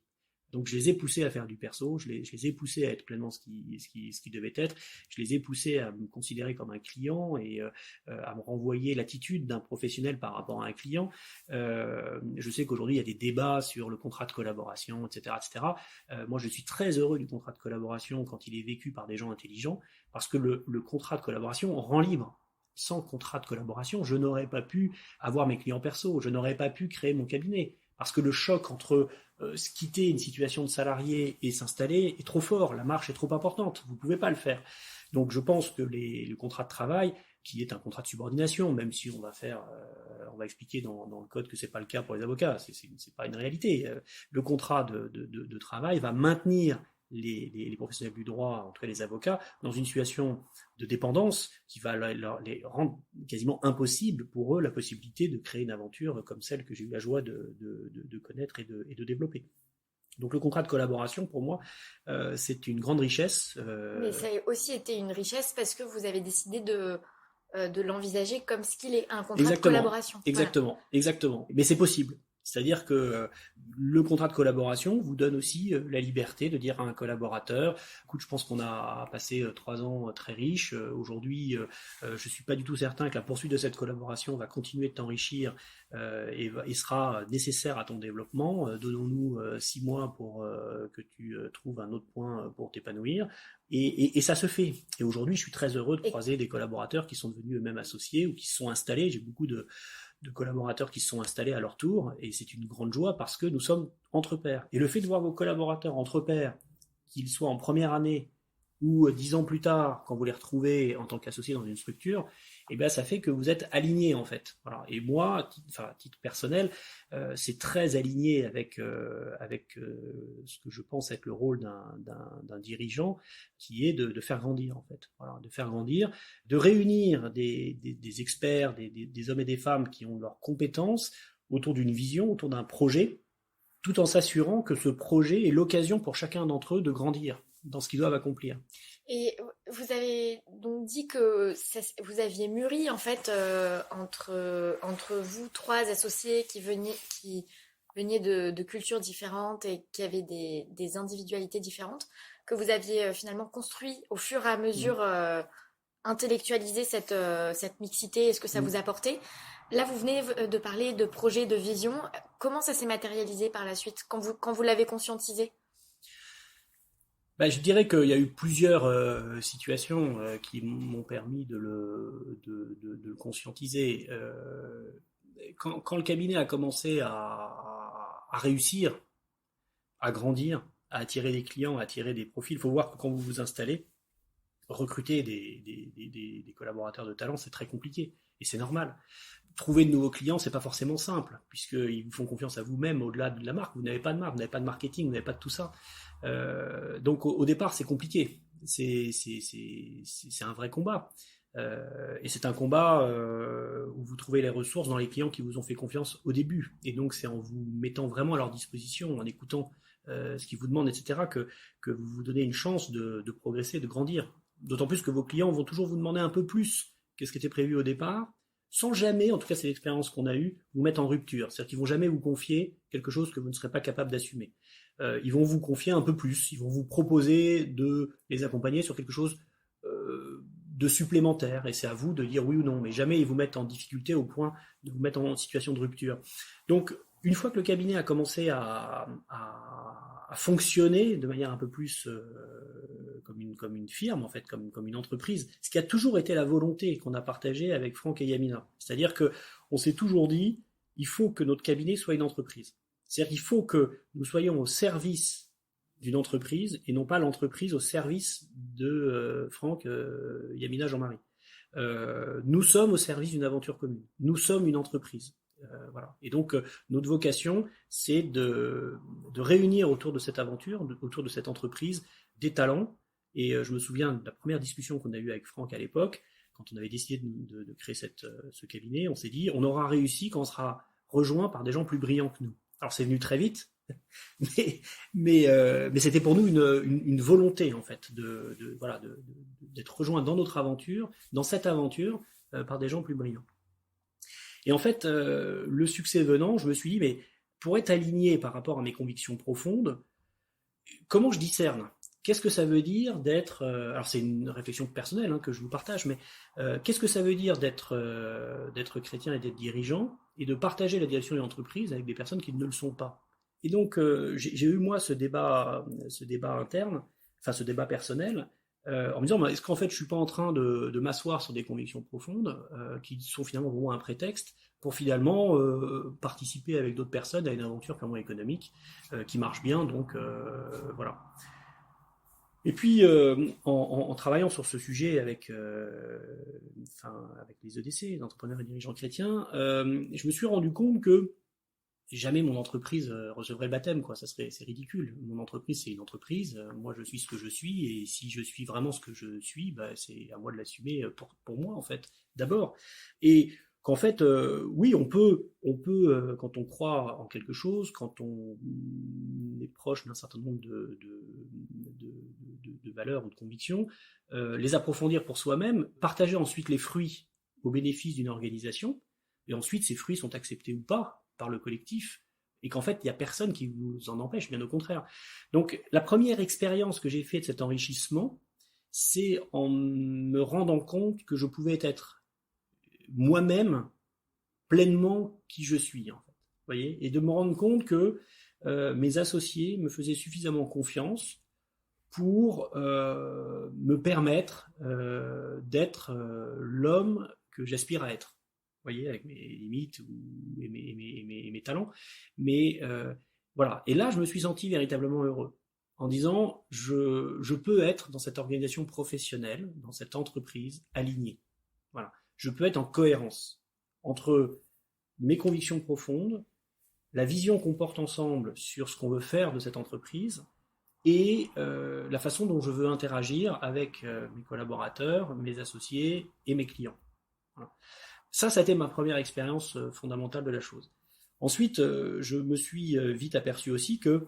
Donc je les ai poussés à faire du perso, je les ai poussés à être pleinement ce qui devait être, je les ai poussés à me considérer comme un client et à me renvoyer l'attitude d'un professionnel par rapport à un client. Je sais qu'aujourd'hui il y a des débats sur le contrat de collaboration, etc. etc. Moi je suis très heureux du contrat de collaboration quand il est vécu par des gens intelligents, parce que le contrat de collaboration rend libre. Sans contrat de collaboration, je n'aurais pas pu avoir mes clients perso, je n'aurais pas pu créer mon cabinet. Parce que le choc entre quitter une situation de salarié et s'installer est trop fort, la marche est trop importante, vous ne pouvez pas le faire. Donc je pense que le contrat de travail, qui est un contrat de subordination, même si on va expliquer dans le code que c'est pas le cas pour les avocats, c'est pas une réalité. Le contrat de travail va maintenir les professionnels du droit, en tout cas les avocats, dans une situation de dépendance qui va les rendre quasiment impossible pour eux la possibilité de créer une aventure comme celle que j'ai eu la joie de connaître et de développer. Donc le contrat de collaboration, pour moi, c'est une grande richesse. Mais ça a aussi été une richesse parce que vous avez décidé de l'envisager comme ce qu'il est, un contrat de collaboration. Exactement, voilà. Exactement. Mais c'est possible. C'est-à-dire que le contrat de collaboration vous donne aussi la liberté de dire à un collaborateur, écoute, je pense qu'on a passé 3 ans très riches, aujourd'hui je suis pas du tout certain que la poursuite de cette collaboration va continuer de t'enrichir et sera nécessaire à ton développement, donnons-nous 6 mois pour que tu trouves un autre point pour t'épanouir. Et ça se fait. Et aujourd'hui, je suis très heureux de croiser des collaborateurs qui sont devenus eux-mêmes associés ou qui se sont installés. J'ai beaucoup de collaborateurs qui se sont installés à leur tour, et c'est une grande joie parce que nous sommes entre pairs. Et le fait de voir vos collaborateurs entre pairs, qu'ils soient en première année ou 10 ans plus tard, quand vous les retrouvez en tant qu'associés dans une structure, et bien ça fait que vous êtes alignés en fait. Voilà. Et moi, à titre personnel, c'est très aligné avec ce que je pense être le rôle d'un dirigeant, qui est de faire grandir en fait. Voilà, de faire grandir, de réunir des experts, des hommes et des femmes qui ont leurs compétences autour d'une vision, autour d'un projet, tout en s'assurant que ce projet est l'occasion pour chacun d'entre eux de grandir dans ce qu'ils doivent accomplir. Et vous avez donc dit que vous aviez mûri en fait entre vous 3 associés qui veniez de cultures différentes et qui avaient des individualités différentes, que vous aviez finalement construit au fur et à Mm. mesure, intellectualisé cette mixité et ce que ça Mm. vous apportait. Là, vous venez de parler de projet, de vision. Comment ça s'est matérialisé par la suite, quand vous l'avez conscientisé? Bah, je dirais qu'il y a eu plusieurs situations qui m'ont permis de le conscientiser. Quand le cabinet a commencé à réussir, à grandir, à attirer des clients, à attirer des profils, il faut voir que quand vous vous installez, recruter des collaborateurs de talent, c'est très compliqué. Et c'est normal. Trouver de nouveaux clients, c'est pas forcément simple, puisqu'ils vous font confiance à vous-même au-delà de la marque. Vous n'avez pas de marque, vous n'avez pas de marketing, vous n'avez pas de tout ça. Donc au départ, c'est compliqué. C'est un vrai combat. Et c'est un combat où vous trouvez les ressources dans les clients qui vous ont fait confiance au début. Et donc c'est en vous mettant vraiment à leur disposition, en écoutant ce qu'ils vous demandent, etc., que vous vous donnez une chance de progresser, de grandir. D'autant plus que vos clients vont toujours vous demander un peu plus que ce qui était prévu au départ, sans jamais, en tout cas c'est l'expérience qu'on a eue, vous mettre en rupture. C'est-à-dire qu'ils vont jamais vous confier quelque chose que vous ne serez pas capable d'assumer. Ils vont vous confier un peu plus, ils vont vous proposer de les accompagner sur quelque chose de supplémentaire, et c'est à vous de dire oui ou non, mais jamais ils vous mettent en difficulté au point de vous mettre en situation de rupture. Donc, une fois que le cabinet a commencé à fonctionner de manière un peu plus comme une firme, en fait, comme une entreprise, ce qui a toujours été la volonté qu'on a partagée avec Franck et Yamina. C'est-à-dire qu'on s'est toujours dit, il faut que notre cabinet soit une entreprise. C'est-à-dire qu'il faut que nous soyons au service d'une entreprise et non pas l'entreprise au service de Franck, Yamina, Jean-Marie. Nous sommes au service d'une aventure commune. Nous sommes une entreprise. Voilà. Et donc, notre vocation, c'est de réunir autour de cette aventure, autour de cette entreprise, des talents. Et je me souviens de la première discussion qu'on a eue avec Franck à l'époque, quand on avait décidé de créer ce cabinet, on s'est dit, on aura réussi quand on sera rejoint par des gens plus brillants que nous. Alors, c'est venu très vite, mais c'était pour nous une volonté, en fait, voilà, d'être rejoint dans notre aventure, dans cette aventure, par des gens plus brillants. Et en fait, le succès venant, je me suis dit, mais pour être aligné par rapport à mes convictions profondes, comment je discerne? Qu'est-ce que ça veut dire d'être... alors c'est une réflexion personnelle que je vous partage, mais qu'est-ce que ça veut dire d'être chrétien et d'être dirigeant, et de partager la direction d'une entreprise avec des personnes qui ne le sont pas? Et donc, j'ai eu, moi, ce débat interne, enfin ce débat personnel, en me disant, est-ce qu'en fait, je suis pas en train de m'asseoir sur des convictions profondes qui sont finalement pour moi un prétexte pour finalement participer avec d'autres personnes à une aventure purement économique qui marche bien, donc voilà. Et puis, en travaillant sur ce sujet avec les EDC, les entrepreneurs et dirigeants chrétiens, je me suis rendu compte que jamais mon entreprise recevrait le baptême, quoi. C'est ridicule. Mon entreprise, c'est une entreprise. Moi, je suis ce que je suis, et si je suis vraiment ce que je suis, bah, c'est à moi de l'assumer pour moi, en fait, d'abord. Et qu'en fait, oui, on peut, quand on croit en quelque chose, quand on est proche d'un certain nombre de valeurs ou de convictions, les approfondir pour soi-même, partager ensuite les fruits au bénéfice d'une organisation, et ensuite ces fruits sont acceptés ou pas par le collectif, et qu'en fait il n'y a personne qui vous en empêche, bien au contraire. Donc la première expérience que j'ai faite de cet enrichissement, c'est en me rendant compte que je pouvais être moi-même pleinement qui je suis, en fait. Vous voyez, et de me rendre compte que mes associés me faisaient suffisamment confiance pour me permettre d'être l'homme que j'aspire à être. Vous voyez, avec mes limites et mes talents. Mais voilà. Et là, je me suis senti véritablement heureux en disant, je peux être dans cette organisation professionnelle, dans cette entreprise, aligné. Voilà. Je peux être en cohérence entre mes convictions profondes, la vision qu'on porte ensemble sur ce qu'on veut faire de cette entreprise, et la façon dont je veux interagir avec mes collaborateurs, mes associés et mes clients. Voilà. Ça a été ma première expérience fondamentale de la chose. Ensuite, je me suis vite aperçu aussi que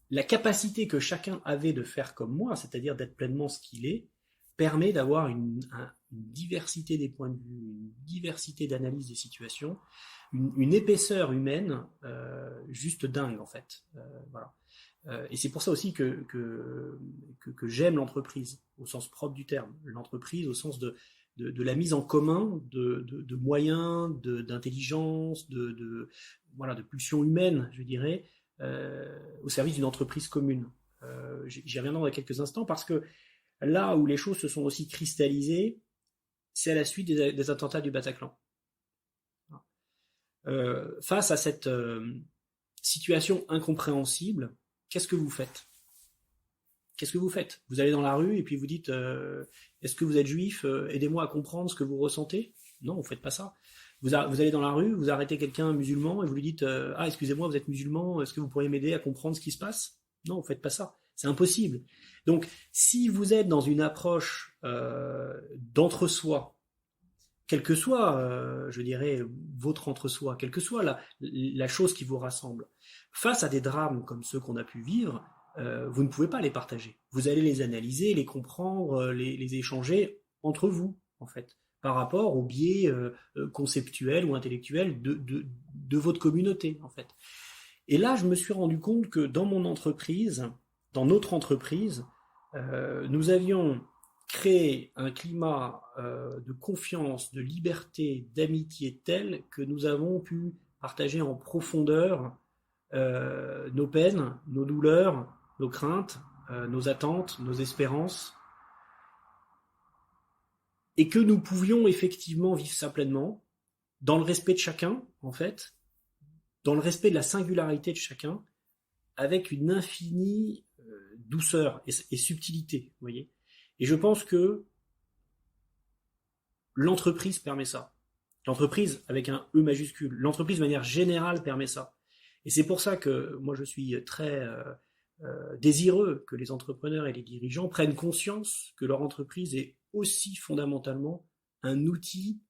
la capacité que chacun avait de faire comme moi, c'est-à-dire d'être pleinement ce qu'il est, permet d'avoir une diversité des points de vue, une diversité d'analyse des situations, une épaisseur humaine juste dingue en fait. Voilà. Et c'est pour ça aussi que j'aime l'entreprise au sens propre du terme. L'entreprise au sens de la mise en commun de moyens, d'intelligence, voilà, de pulsions humaines, je dirais, au service d'une entreprise commune. J'y reviendrai dans quelques instants parce que là où les choses se sont aussi cristallisées, c'est à la suite des attentats du Bataclan. Face à cette situation incompréhensible, qu'est-ce que vous faites ? Qu'est-ce que vous faites ? Vous allez dans la rue et puis vous dites est-ce que vous êtes juif ? Aidez-moi à comprendre ce que vous ressentez. Non, vous ne faites pas ça. Vous allez dans la rue, vous arrêtez quelqu'un musulman et vous lui dites ah, excusez-moi, vous êtes musulman, est-ce que vous pourriez m'aider à comprendre ce qui se passe ? Non, vous ne faites pas ça. C'est impossible. Donc, si vous êtes dans une approche d'entre-soi, quel que soit, je dirais, votre entre-soi, quelle que soit la chose qui vous rassemble, face à des drames comme ceux qu'on a pu vivre, vous ne pouvez pas les partager. Vous allez les analyser, les comprendre, les échanger entre vous, en fait, par rapport au biais conceptuel ou intellectuel de votre communauté, en fait. Et là, je me suis rendu compte que dans mon entreprise, dans notre entreprise, nous avions créé un climat de confiance, de liberté, d'amitié tel que nous avons pu partager en profondeur nos peines, nos douleurs, nos craintes, nos attentes, nos espérances, et que nous pouvions effectivement vivre ça pleinement, dans le respect de chacun, en fait, dans le respect de la singularité de chacun, avec une infinie douceur et subtilité, vous voyez. Et je pense que l'entreprise permet ça. L'entreprise avec un E majuscule. L'entreprise de manière générale permet ça. Et c'est pour ça que moi je suis très désireux que les entrepreneurs et les dirigeants prennent conscience que leur entreprise est aussi fondamentalement un outil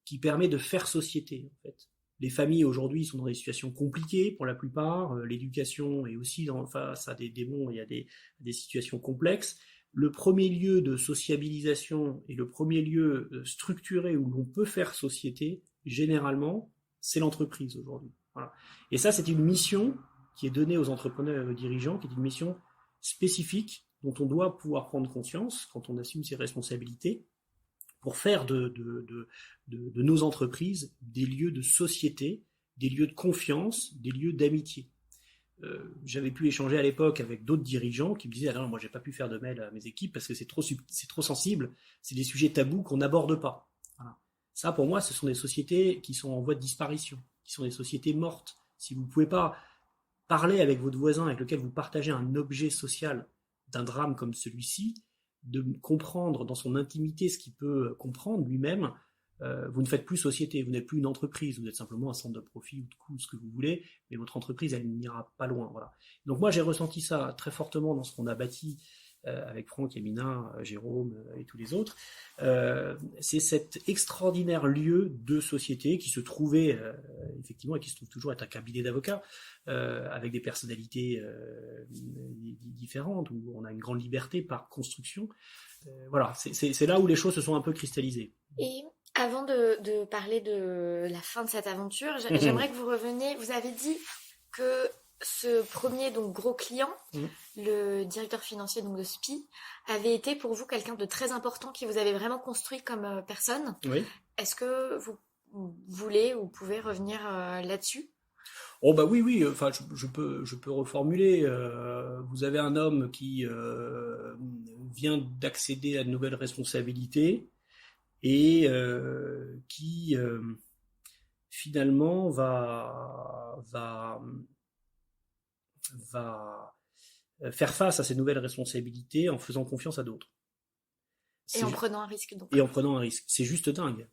qui permet de faire société, en fait. Les familles aujourd'hui sont dans des situations compliquées pour la plupart. L'éducation est aussi face à des démons et à des situations complexes. Le premier lieu de sociabilisation et le premier lieu structuré où l'on peut faire société, généralement, c'est l'entreprise aujourd'hui. Voilà. Et ça, c'est une mission qui est donnée aux entrepreneurs et aux dirigeants, qui est une mission spécifique dont on doit pouvoir prendre conscience quand on assume ses responsabilités pour faire de nos entreprises des lieux de société, des lieux de confiance, des lieux d'amitié. J'avais pu échanger à l'époque avec d'autres dirigeants qui me disaient ah non, moi j'ai pas pu faire de mail à mes équipes parce que c'est trop sensible, c'est des sujets tabous qu'on n'aborde pas. Voilà. Ça pour moi ce sont des sociétés qui sont en voie de disparition, qui sont des sociétés mortes. Si vous ne pouvez pas parler avec votre voisin avec lequel vous partagez un objet social d'un drame comme celui-ci, de comprendre dans son intimité ce qu'il peut comprendre lui-même, vous ne faites plus société, vous n'êtes plus une entreprise, vous êtes simplement un centre de profit ou de coût, ce que vous voulez, mais votre entreprise, elle n'ira pas loin. Voilà. Donc moi, j'ai ressenti ça très fortement dans ce qu'on a bâti avec Franck, Emina, Jérôme et tous les autres. C'est cet extraordinaire lieu de société qui se trouvait, effectivement, et qui se trouve toujours être un cabinet d'avocats, avec des personnalités différentes, où on a une grande liberté par construction. Voilà, c'est là où les choses se sont un peu cristallisées. Et avant de parler de la fin de cette aventure, j'aimerais que vous reveniez. Vous avez dit que ce premier donc gros client, le directeur financier donc de SPI, avait été pour vous quelqu'un de très important qui vous avait vraiment construit comme personne. Oui. Est-ce que vous voulez ou pouvez revenir là-dessus ? Oh bah oui. Enfin, je peux reformuler. Vous avez un homme qui vient d'accéder à de nouvelles responsabilités et qui finalement va faire face à ces nouvelles responsabilités en faisant confiance à d'autres. Et en prenant un risque donc. Et en prenant un risque. C'est juste dingue.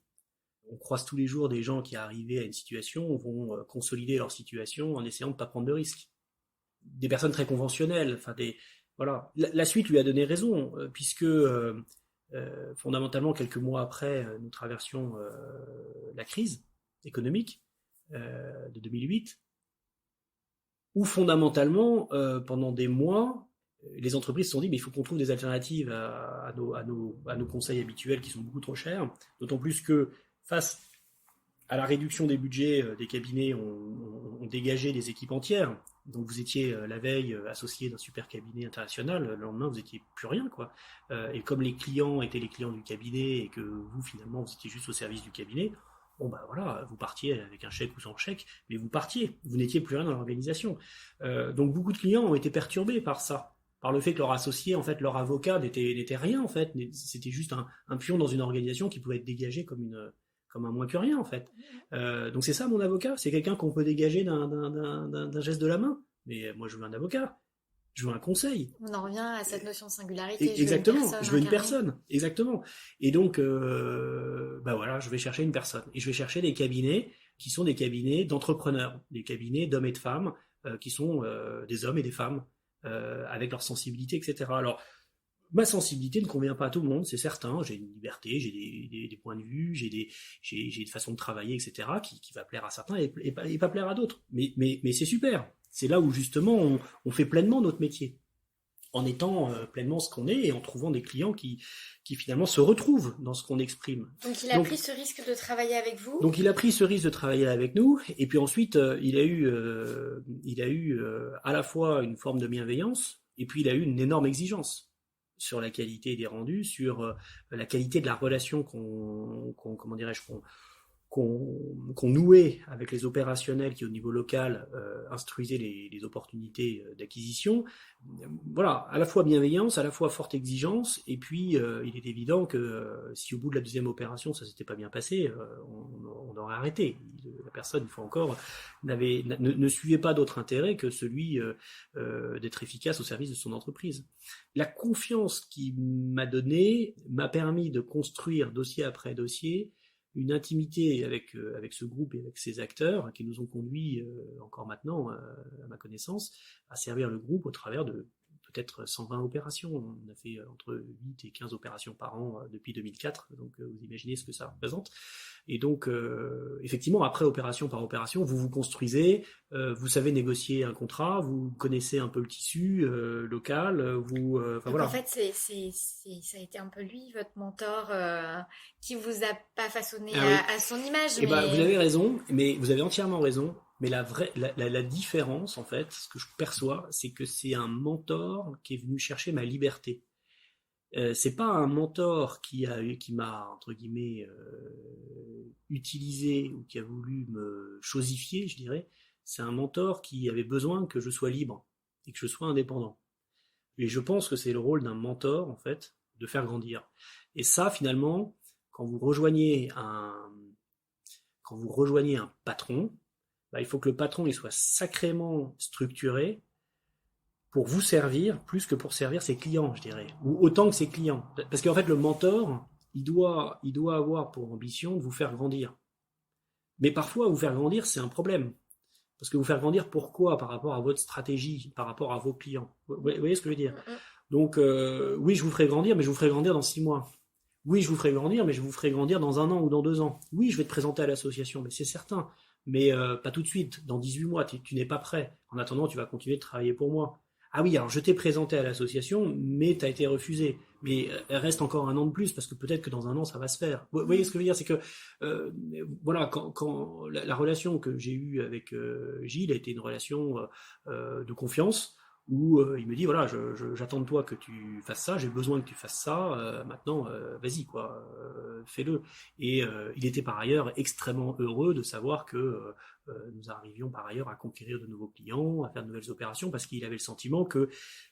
On croise tous les jours des gens qui, arrivés à une situation, vont consolider leur situation en essayant de ne pas prendre de risques. Des personnes très conventionnelles. Enfin, voilà. La suite lui a donné raison, puisque fondamentalement, quelques mois après, nous traversions la crise économique de 2008, où fondamentalement, pendant des mois, les entreprises se sont dit, mais il faut qu'on trouve des alternatives à nos conseils habituels qui sont beaucoup trop chers, d'autant plus que face à la réduction des budgets des cabinets, on dégageait des équipes entières. Donc vous étiez la veille associé d'un super cabinet international, le lendemain vous étiez plus rien, quoi. Et comme les clients étaient les clients du cabinet et que vous finalement vous étiez juste au service du cabinet, bon bah voilà, vous partiez avec un chèque ou sans chèque, mais vous partiez, vous n'étiez plus rien dans l'organisation. Donc beaucoup de clients ont été perturbés par ça, par le fait que leur associé, en fait, leur avocat n'était rien, en fait, c'était juste un pion dans une organisation qui pouvait être dégagé comme un moins que rien, en fait. Donc c'est ça mon avocat, c'est quelqu'un qu'on peut dégager d'un geste de la main. Mais moi je veux un avocat, je veux un conseil. On en revient à cette notion de singularité. Exactement, je veux une incarnée. personne, exactement. Et donc, bah voilà, je vais chercher une personne. Et je vais chercher des cabinets qui sont des cabinets d'entrepreneurs, des cabinets d'hommes et de femmes, qui sont des hommes et des femmes, avec leur sensibilité, etc. Alors, ma sensibilité ne convient pas à tout le monde, c'est certain. J'ai une liberté, j'ai des points de vue, j'ai une façon de travailler, etc. qui va plaire à certains et pas plaire à d'autres. Mais c'est super. C'est là où justement on fait pleinement notre métier, en étant pleinement ce qu'on est et en trouvant des clients qui finalement se retrouvent dans ce qu'on exprime. Donc il a pris ce risque de travailler avec vous. Donc il a pris ce risque de travailler avec nous, et puis ensuite il a eu à la fois une forme de bienveillance, et puis il a eu une énorme exigence sur la qualité des rendus, sur la qualité de la relation qu'on nouait avec les opérationnels qui, au niveau local, instruisaient les opportunités d'acquisition. Voilà, à la fois bienveillance, à la fois forte exigence, et puis il est évident que si au bout de la deuxième opération ça s'était pas bien passé, on aurait arrêté. La personne, une fois encore, ne suivait pas d'autre intérêt que celui d'être efficace au service de son entreprise. La confiance qu'il m'a donnée m'a permis de construire dossier après dossier une intimité avec ce groupe et avec ces acteurs qui nous ont conduits, encore maintenant, à ma connaissance, à servir le groupe au travers de peut-être 120 opérations. On a fait entre 8 et 15 opérations par an depuis 2004, donc vous imaginez ce que ça représente. Et donc, effectivement, après opération par opération, vous vous construisez, vous savez négocier un contrat, vous connaissez un peu le tissu local, voilà. En fait, ça a été un peu lui, votre mentor, qui vous a pas façonné à son image. Vous avez raison, mais vous avez entièrement raison. Mais la différence, en fait, ce que je perçois, c'est que c'est un mentor qui est venu chercher ma liberté. C'est pas un mentor qui m'a, entre guillemets, utilisé ou qui a voulu me chosifier, je dirais. C'est un mentor qui avait besoin que je sois libre et que je sois indépendant. Et je pense que c'est le rôle d'un mentor, en fait, de faire grandir. Et ça, finalement, quand vous rejoignez un patron, il faut que le patron il soit sacrément structuré pour vous servir plus que pour servir ses clients, je dirais, ou autant que ses clients. Parce qu'en fait, le mentor, il doit avoir pour ambition de vous faire grandir. Mais parfois, vous faire grandir, c'est un problème. Parce que vous faire grandir, pourquoi? Par rapport à votre stratégie, par rapport à vos clients. Vous voyez ce que je veux dire? Donc, oui, je vous ferai grandir, mais je vous ferai grandir dans 6 mois. Oui, je vous ferai grandir, mais je vous ferai grandir dans 1 an ou dans 2 ans. Oui, je vais te présenter à l'association, mais c'est certain. Mais pas tout de suite, dans 18 mois, tu n'es pas prêt. En attendant, tu vas continuer de travailler pour moi. Ah oui, alors je t'ai présenté à l'association, mais tu as été refusé. Mais reste encore 1 an de plus, parce que peut-être que dans 1 an, ça va se faire. Vous voyez ce que je veux dire? C'est que, voilà, quand la relation que j'ai eue avec Gilles a été une relation de confiance, où il me dit, voilà, j'attends de toi que tu fasses ça, j'ai besoin que tu fasses ça, maintenant, vas-y, quoi, fais-le. Et il était par ailleurs extrêmement heureux de savoir que nous arrivions par ailleurs à conquérir de nouveaux clients, à faire de nouvelles opérations, parce qu'il avait le sentiment que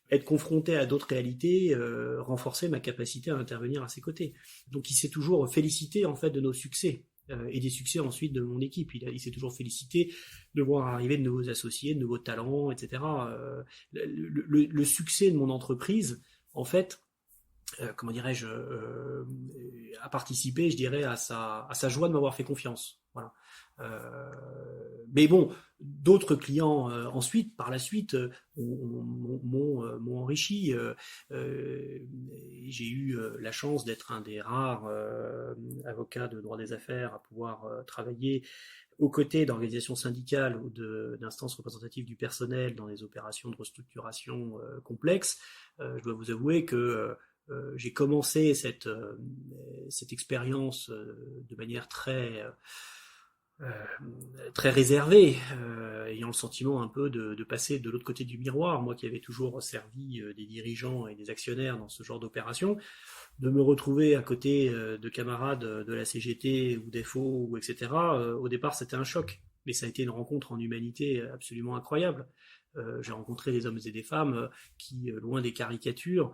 être confronté à d'autres réalités renforçait ma capacité à intervenir à ses côtés. Donc il s'est toujours félicité en fait de nos succès. Et des succès ensuite de mon équipe. Il s'est toujours félicité de voir arriver de nouveaux associés, de nouveaux talents, etc. Le succès de mon entreprise, en fait, comment dirais-je, a participé, je dirais, à sa joie de m'avoir fait confiance. Voilà. Mais bon, d'autres clients ensuite, par la suite, m'ont enrichi. J'ai eu la chance d'être un des rares avocats de droit des affaires à pouvoir travailler aux côtés d'organisations syndicales ou d'instances représentatives du personnel dans des opérations de restructuration complexes. Je dois vous avouer que j'ai commencé cette expérience de manière très réservée, ayant le sentiment un peu de passer de l'autre côté du miroir, moi qui avais toujours servi des dirigeants et des actionnaires dans ce genre d'opération, de me retrouver à côté de camarades de la CGT ou d'EFO ou etc. Au départ, c'était un choc, mais ça a été une rencontre en humanité absolument incroyable. J'ai rencontré des hommes et des femmes qui, loin des caricatures,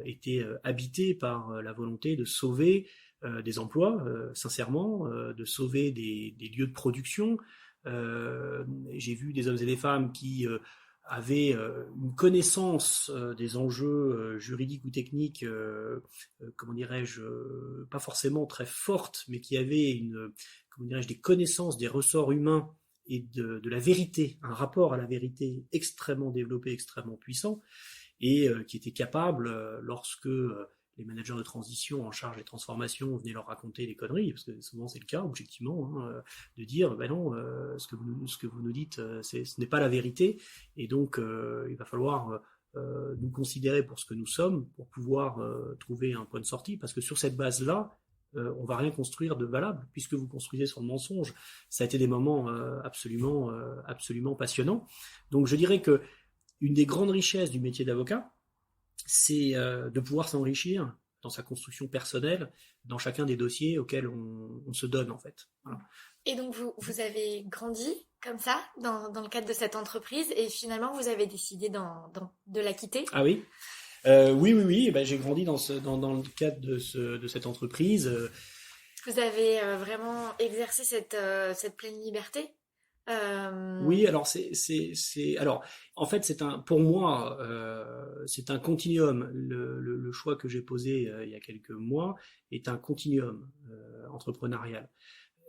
étaient habités par la volonté de sauver des emplois, sincèrement, de sauver des lieux de production. J'ai vu des hommes et des femmes qui avaient une connaissance des enjeux juridiques ou techniques, comment dirais-je, pas forcément très forte, mais qui avaient comment dirais-je, des connaissances des ressorts humains et de la vérité, un rapport à la vérité extrêmement développé, extrêmement puissant, et qui étaient capables, lorsque les managers de transition en charge des transformations venaient leur raconter des conneries, parce que souvent c'est le cas, objectivement, hein, de dire, ben non, ce que vous nous dites, ce n'est pas la vérité, et donc il va falloir nous considérer pour ce que nous sommes, pour pouvoir trouver un point de sortie, parce que sur cette base-là, on va rien construire de valable, puisque vous construisez sur le mensonge. Ça a été des moments absolument passionnants. Donc je dirais que une des grandes richesses du métier d'avocat, c'est de pouvoir s'enrichir dans sa construction personnelle, dans chacun des dossiers auxquels on se donne, en fait. Voilà. Et donc, vous avez grandi comme ça, dans le cadre de cette entreprise, et finalement, vous avez décidé de la quitter? Ah oui. Oui. Ben, j'ai grandi dans le cadre de cette entreprise. Vous avez vraiment exercé cette pleine liberté? Oui, alors alors en fait pour moi c'est un continuum. Le choix que j'ai posé il y a quelques mois est un continuum entrepreneurial.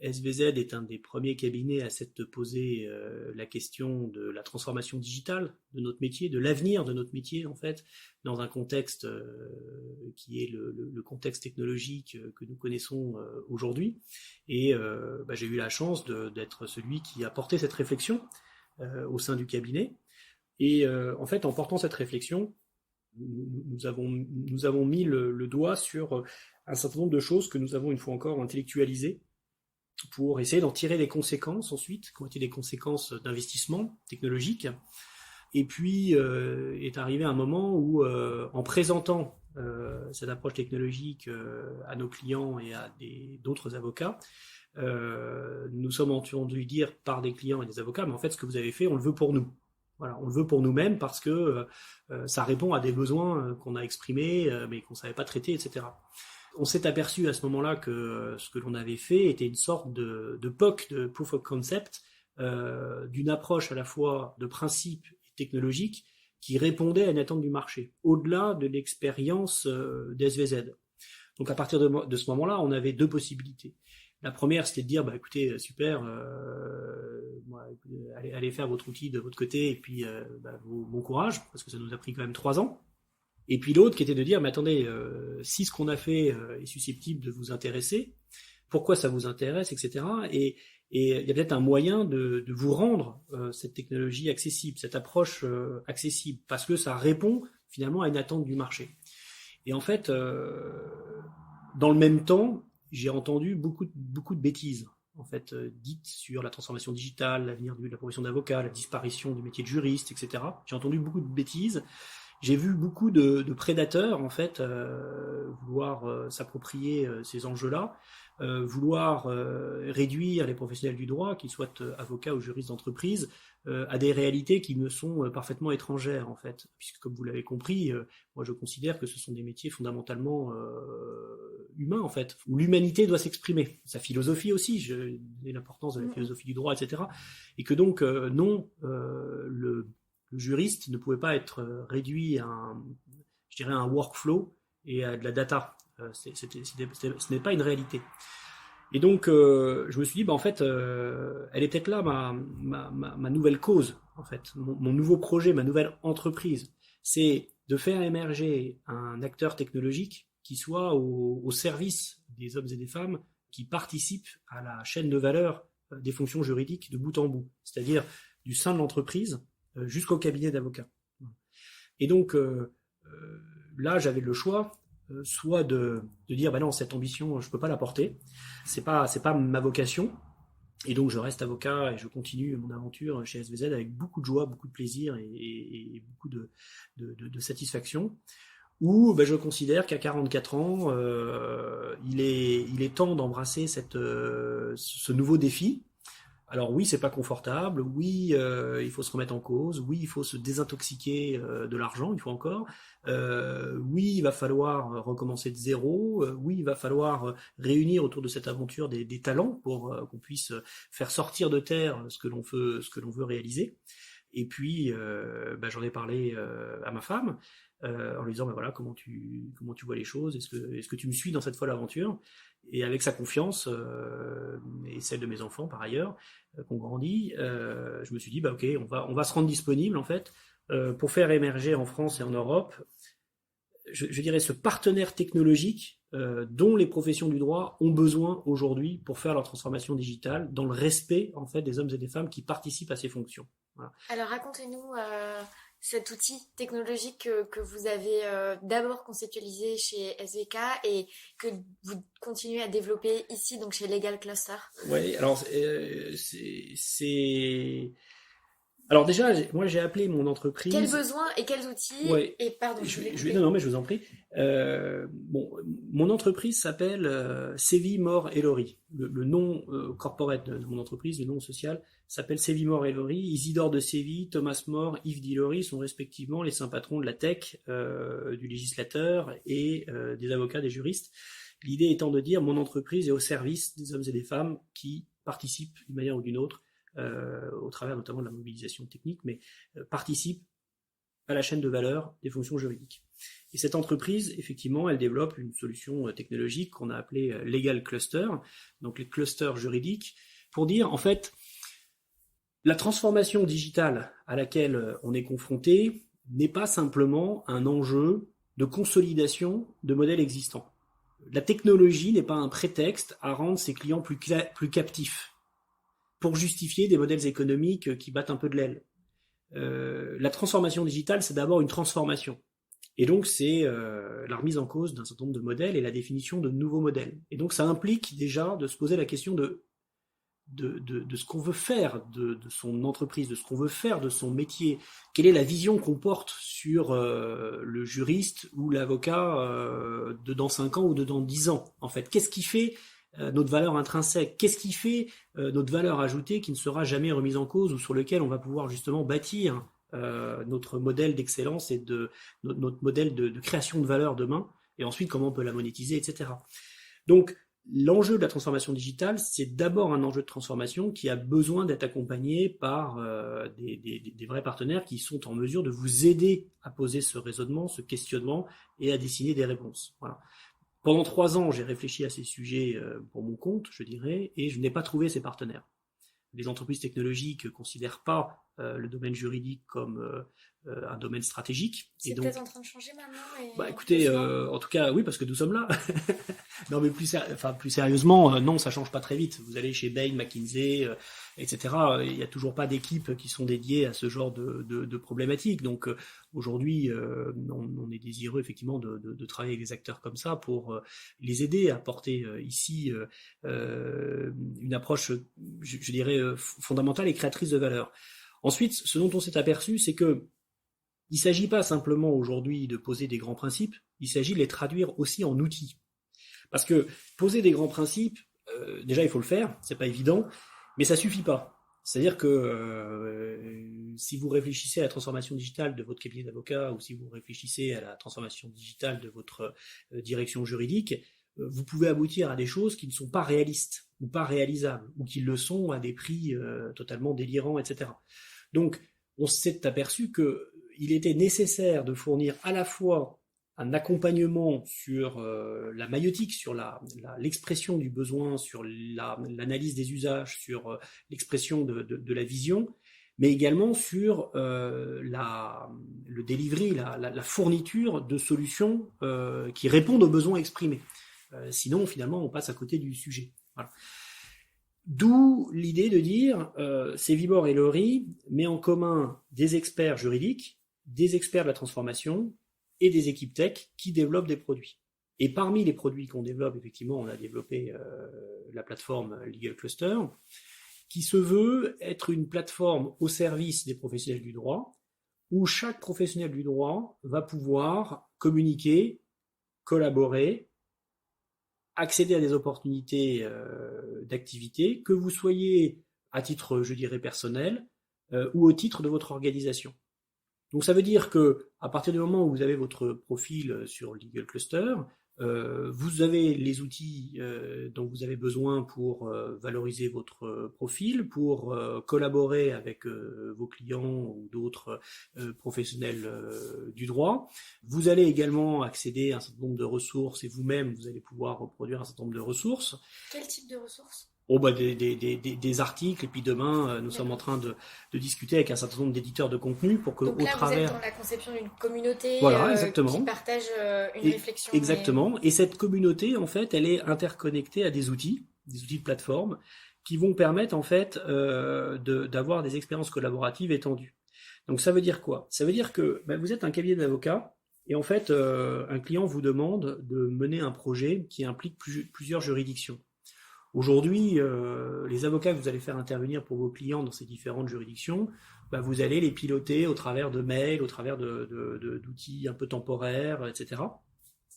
SVZ est un des premiers cabinets à s'être posé la question de la transformation digitale de notre métier, de l'avenir de notre métier en fait, dans un contexte qui est le contexte technologique que nous connaissons aujourd'hui. Et j'ai eu la chance d'être celui qui a porté cette réflexion au sein du cabinet. Et en fait, en portant cette réflexion, nous avons mis le doigt sur un certain nombre de choses que nous avons une fois encore intellectualisées pour essayer d'en tirer les conséquences ensuite, qui ont été des conséquences d'investissement technologique. Et puis est arrivé un moment où, en présentant cette approche technologique à nos clients et à d'autres avocats, nous sommes entendus dire par des clients et des avocats, mais en fait ce que vous avez fait, on le veut pour nous. Voilà, on le veut pour nous-mêmes parce que ça répond à des besoins qu'on a exprimés, mais qu'on ne savait pas traiter, etc. On s'est aperçu à ce moment-là que ce que l'on avait fait était une sorte de POC, de Proof of Concept, d'une approche à la fois de principe et technologique qui répondait à une attente du marché, au-delà de l'expérience d'SVZ. Donc à partir de ce moment-là, on avait deux possibilités. La première, c'était de dire, écoutez, super, allez faire votre outil de votre côté, et puis bon courage, parce que ça nous a pris quand même 3 ans. Et puis l'autre qui était de dire, mais attendez, si ce qu'on a fait est susceptible de vous intéresser, pourquoi ça vous intéresse, etc. Et il y a peut-être un moyen de vous rendre cette technologie accessible, cette approche accessible, parce que ça répond finalement à une attente du marché. Et en fait, dans le même temps, j'ai entendu beaucoup de bêtises en fait dites sur la transformation digitale, l'avenir de la profession d'avocat, la disparition du métier de juriste, etc. J'ai entendu beaucoup de bêtises. J'ai vu beaucoup de prédateurs en fait vouloir s'approprier ces enjeux-là, vouloir réduire les professionnels du droit, qu'ils soient avocats ou juristes d'entreprise, à des réalités qui me sont parfaitement étrangères en fait, puisque comme vous l'avez compris, moi je considère que ce sont des métiers fondamentalement humains en fait, où l'humanité doit s'exprimer, sa philosophie aussi, l'importance de la philosophie du droit, etc. Et que donc non, le juriste ne pouvait pas être réduit à un workflow et à de la data. Ce n'est pas une réalité. Et donc, je me suis dit, en fait, elle est peut-être là ma nouvelle cause, en fait, mon nouveau projet, ma nouvelle entreprise. C'est de faire émerger un acteur technologique qui soit au service des hommes et des femmes qui participent à la chaîne de valeur des fonctions juridiques de bout en bout, c'est-à-dire du sein de l'entreprise jusqu'au cabinet d'avocats. Et donc, là, j'avais le choix soit de dire non, cette ambition je peux pas la porter, c'est pas ma vocation, et donc je reste avocat et je continue mon aventure chez SVZ avec beaucoup de joie, beaucoup de plaisir et beaucoup de satisfaction, ou je considère qu'à 44 ans il est temps d'embrasser ce nouveau défi. Alors oui, c'est pas confortable, oui, il faut se remettre en cause, oui, il faut se désintoxiquer de l'argent, il faut encore, oui, il va falloir recommencer de zéro, oui, il va falloir réunir autour de cette aventure des talents pour qu'on puisse faire sortir de terre ce que l'on veut réaliser. Et puis, j'en ai parlé à ma femme en lui disant, voilà, comment tu vois les choses, est-ce que tu me suis dans cette folle aventure? Et avec sa confiance et celle de mes enfants par ailleurs, qu'on grandit, je me suis dit, ok, on va se rendre disponible en fait pour faire émerger en France et en Europe, je dirais, ce partenaire technologique dont les professions du droit ont besoin aujourd'hui pour faire leur transformation digitale dans le respect en fait des hommes et des femmes qui participent à ces fonctions. Voilà. Alors racontez-nous cet outil technologique que vous avez d'abord conceptualisé chez SVK et que vous continuez à développer ici, donc chez Legal Cluster. Oui, alors alors déjà, moi j'ai appelé mon entreprise. Quels besoins et quels outils? Ouais. Et pardon, non, mais je vous en prie. Mon entreprise s'appelle Sévi Mort et Lori. Le nom corporate de mon entreprise, le nom social, s'appelle Sévi Mort et Lori. Isidore de Sévi, Thomas More, Yves Dilori sont respectivement les saints patrons de la tech, du législateur et des avocats, des juristes. L'idée étant de dire mon entreprise est au service des hommes et des femmes qui participent d'une manière ou d'une autre, au travers notamment de la mobilisation technique, mais participent à la chaîne de valeur des fonctions juridiques. Et cette entreprise, effectivement, elle développe une solution technologique qu'on a appelée Legal Cluster, donc les clusters juridiques, pour dire, en fait, la transformation digitale à laquelle on est confronté n'est pas simplement un enjeu de consolidation de modèles existants. La technologie n'est pas un prétexte à rendre ses clients plus captifs, pour justifier des modèles économiques qui battent un peu de l'aile. La transformation digitale, c'est d'abord une transformation. Et donc, c'est la remise en cause d'un certain nombre de modèles et la définition de nouveaux modèles. Et donc, ça implique déjà de se poser la question de ce qu'on veut faire de son entreprise, de ce qu'on veut faire de son métier. Quelle est la vision qu'on porte sur le juriste ou l'avocat de dans 5 ans ou de dans 10 ans, en fait? Qu'est-ce qui fait notre valeur intrinsèque? Qu'est-ce qui fait notre valeur ajoutée qui ne sera jamais remise en cause ou sur lequel on va pouvoir justement bâtir notre modèle d'excellence et notre modèle de création de valeur demain, et ensuite comment on peut la monétiser, etc. Donc l'enjeu de la transformation digitale, c'est d'abord un enjeu de transformation qui a besoin d'être accompagné par des vrais partenaires qui sont en mesure de vous aider à poser ce raisonnement, ce questionnement et à dessiner des réponses. Voilà. Pendant 3 ans, j'ai réfléchi à ces sujets pour mon compte, je dirais, et je n'ai pas trouvé ces partenaires. Les entreprises technologiques ne considèrent pas le domaine juridique comme un domaine stratégique. C'est peut-être en train de changer maintenant. Écoutez, en tout cas, oui, parce que nous sommes là. Non, mais plus sérieusement, non, ça change pas très vite. Vous allez chez Bain, McKinsey, etc. Il n'y a toujours pas d'équipes qui sont dédiées à ce genre de problématiques. Donc aujourd'hui, on est désireux effectivement de travailler avec des acteurs comme ça pour les aider à porter ici une approche, je dirais, fondamentale et créatrice de valeur. Ensuite, ce dont on s'est aperçu, c'est que il ne s'agit pas simplement aujourd'hui de poser des grands principes, il s'agit de les traduire aussi en outils. Parce que poser des grands principes, déjà il faut le faire, c'est pas évident, mais ça suffit pas. C'est-à-dire que si vous réfléchissez à la transformation digitale de votre cabinet d'avocat ou si vous réfléchissez à la transformation digitale de votre direction juridique, vous pouvez aboutir à des choses qui ne sont pas réalistes ou pas réalisables ou qui le sont à des prix totalement délirants, etc. Donc on s'est aperçu qu'il était nécessaire de fournir à la fois un accompagnement sur la maïeutique, sur l'expression du besoin, sur l'analyse des usages, sur l'expression de la vision, mais également sur le delivery, la fourniture de solutions qui répondent aux besoins exprimés. Sinon, finalement, on passe à côté du sujet. Voilà. D'où l'idée de dire Sevibor et Laurie met en commun des experts juridiques, des experts de la transformation et des équipes tech qui développent des produits. Et parmi les produits qu'on développe, effectivement, on a développé la plateforme Legal Cluster, qui se veut être une plateforme au service des professionnels du droit, où chaque professionnel du droit va pouvoir communiquer, collaborer, accéder à des opportunités d'activité, que vous soyez à titre, je dirais, personnel ou au titre de votre organisation. Donc ça veut dire que à partir du moment où vous avez votre profil sur Legal Cluster, vous avez les outils dont vous avez besoin pour valoriser votre profil, pour collaborer avec vos clients ou d'autres professionnels du droit. Vous allez également accéder à un certain nombre de ressources et vous-même, vous allez pouvoir reproduire un certain nombre de ressources. Quel type de ressources ? Des articles, et puis demain, nous sommes en train de discuter avec un certain nombre d'éditeurs de contenu pour que, donc là, au travers... vous êtes dans la conception d'une communauté exactement. Qui partage une réflexion. Exactement. Et cette communauté, en fait, elle est interconnectée à des outils de plateforme, qui vont permettre, en fait, d'avoir des expériences collaboratives étendues. Donc ça veut dire quoi ? Ça veut dire que vous êtes un cabinet d'avocats, et en fait, un client vous demande de mener un projet qui implique plusieurs juridictions. Aujourd'hui, les avocats que vous allez faire intervenir pour vos clients dans ces différentes juridictions, vous allez les piloter au travers de mails, au travers d'outils un peu temporaires, etc.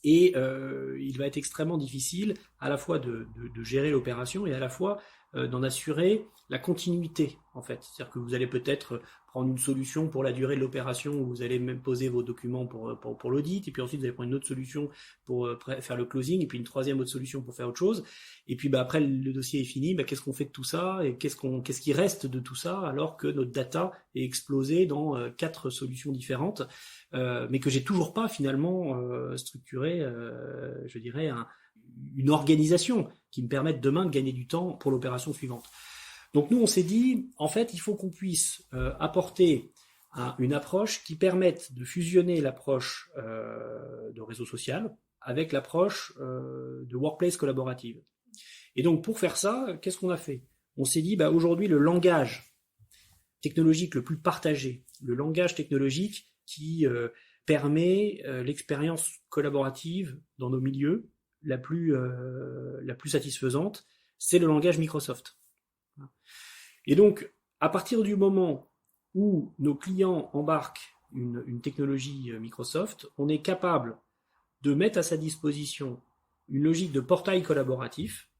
Et il va être extrêmement difficile à la fois de gérer l'opération et à la fois d'en assurer la continuité, en fait. C'est-à-dire que vous allez peut-être prendre une solution pour la durée de l'opération où vous allez même poser vos documents pour l'audit, et puis ensuite vous allez prendre une autre solution pour faire le closing, et puis une troisième autre solution pour faire autre chose. Et puis après le dossier est fini, qu'est-ce qu'on fait de tout ça et qu'est-ce qui reste de tout ça alors que notre data est explosée dans 4 solutions différentes, mais que j'ai toujours pas finalement structuré, je dirais, une organisation qui me permette demain de gagner du temps pour l'opération suivante. Donc nous, on s'est dit, en fait, il faut qu'on puisse apporter une approche qui permette de fusionner l'approche de réseau social avec l'approche de workplace collaborative. Et donc, pour faire ça, qu'est-ce qu'on a fait ? On s'est dit, aujourd'hui, le langage technologique le plus partagé, le langage technologique qui permet l'expérience collaborative dans nos milieux la plus satisfaisante, c'est le langage Microsoft. Et donc, à partir du moment où nos clients embarquent une technologie Microsoft, on est capable de mettre à sa disposition une logique de portail collaboratif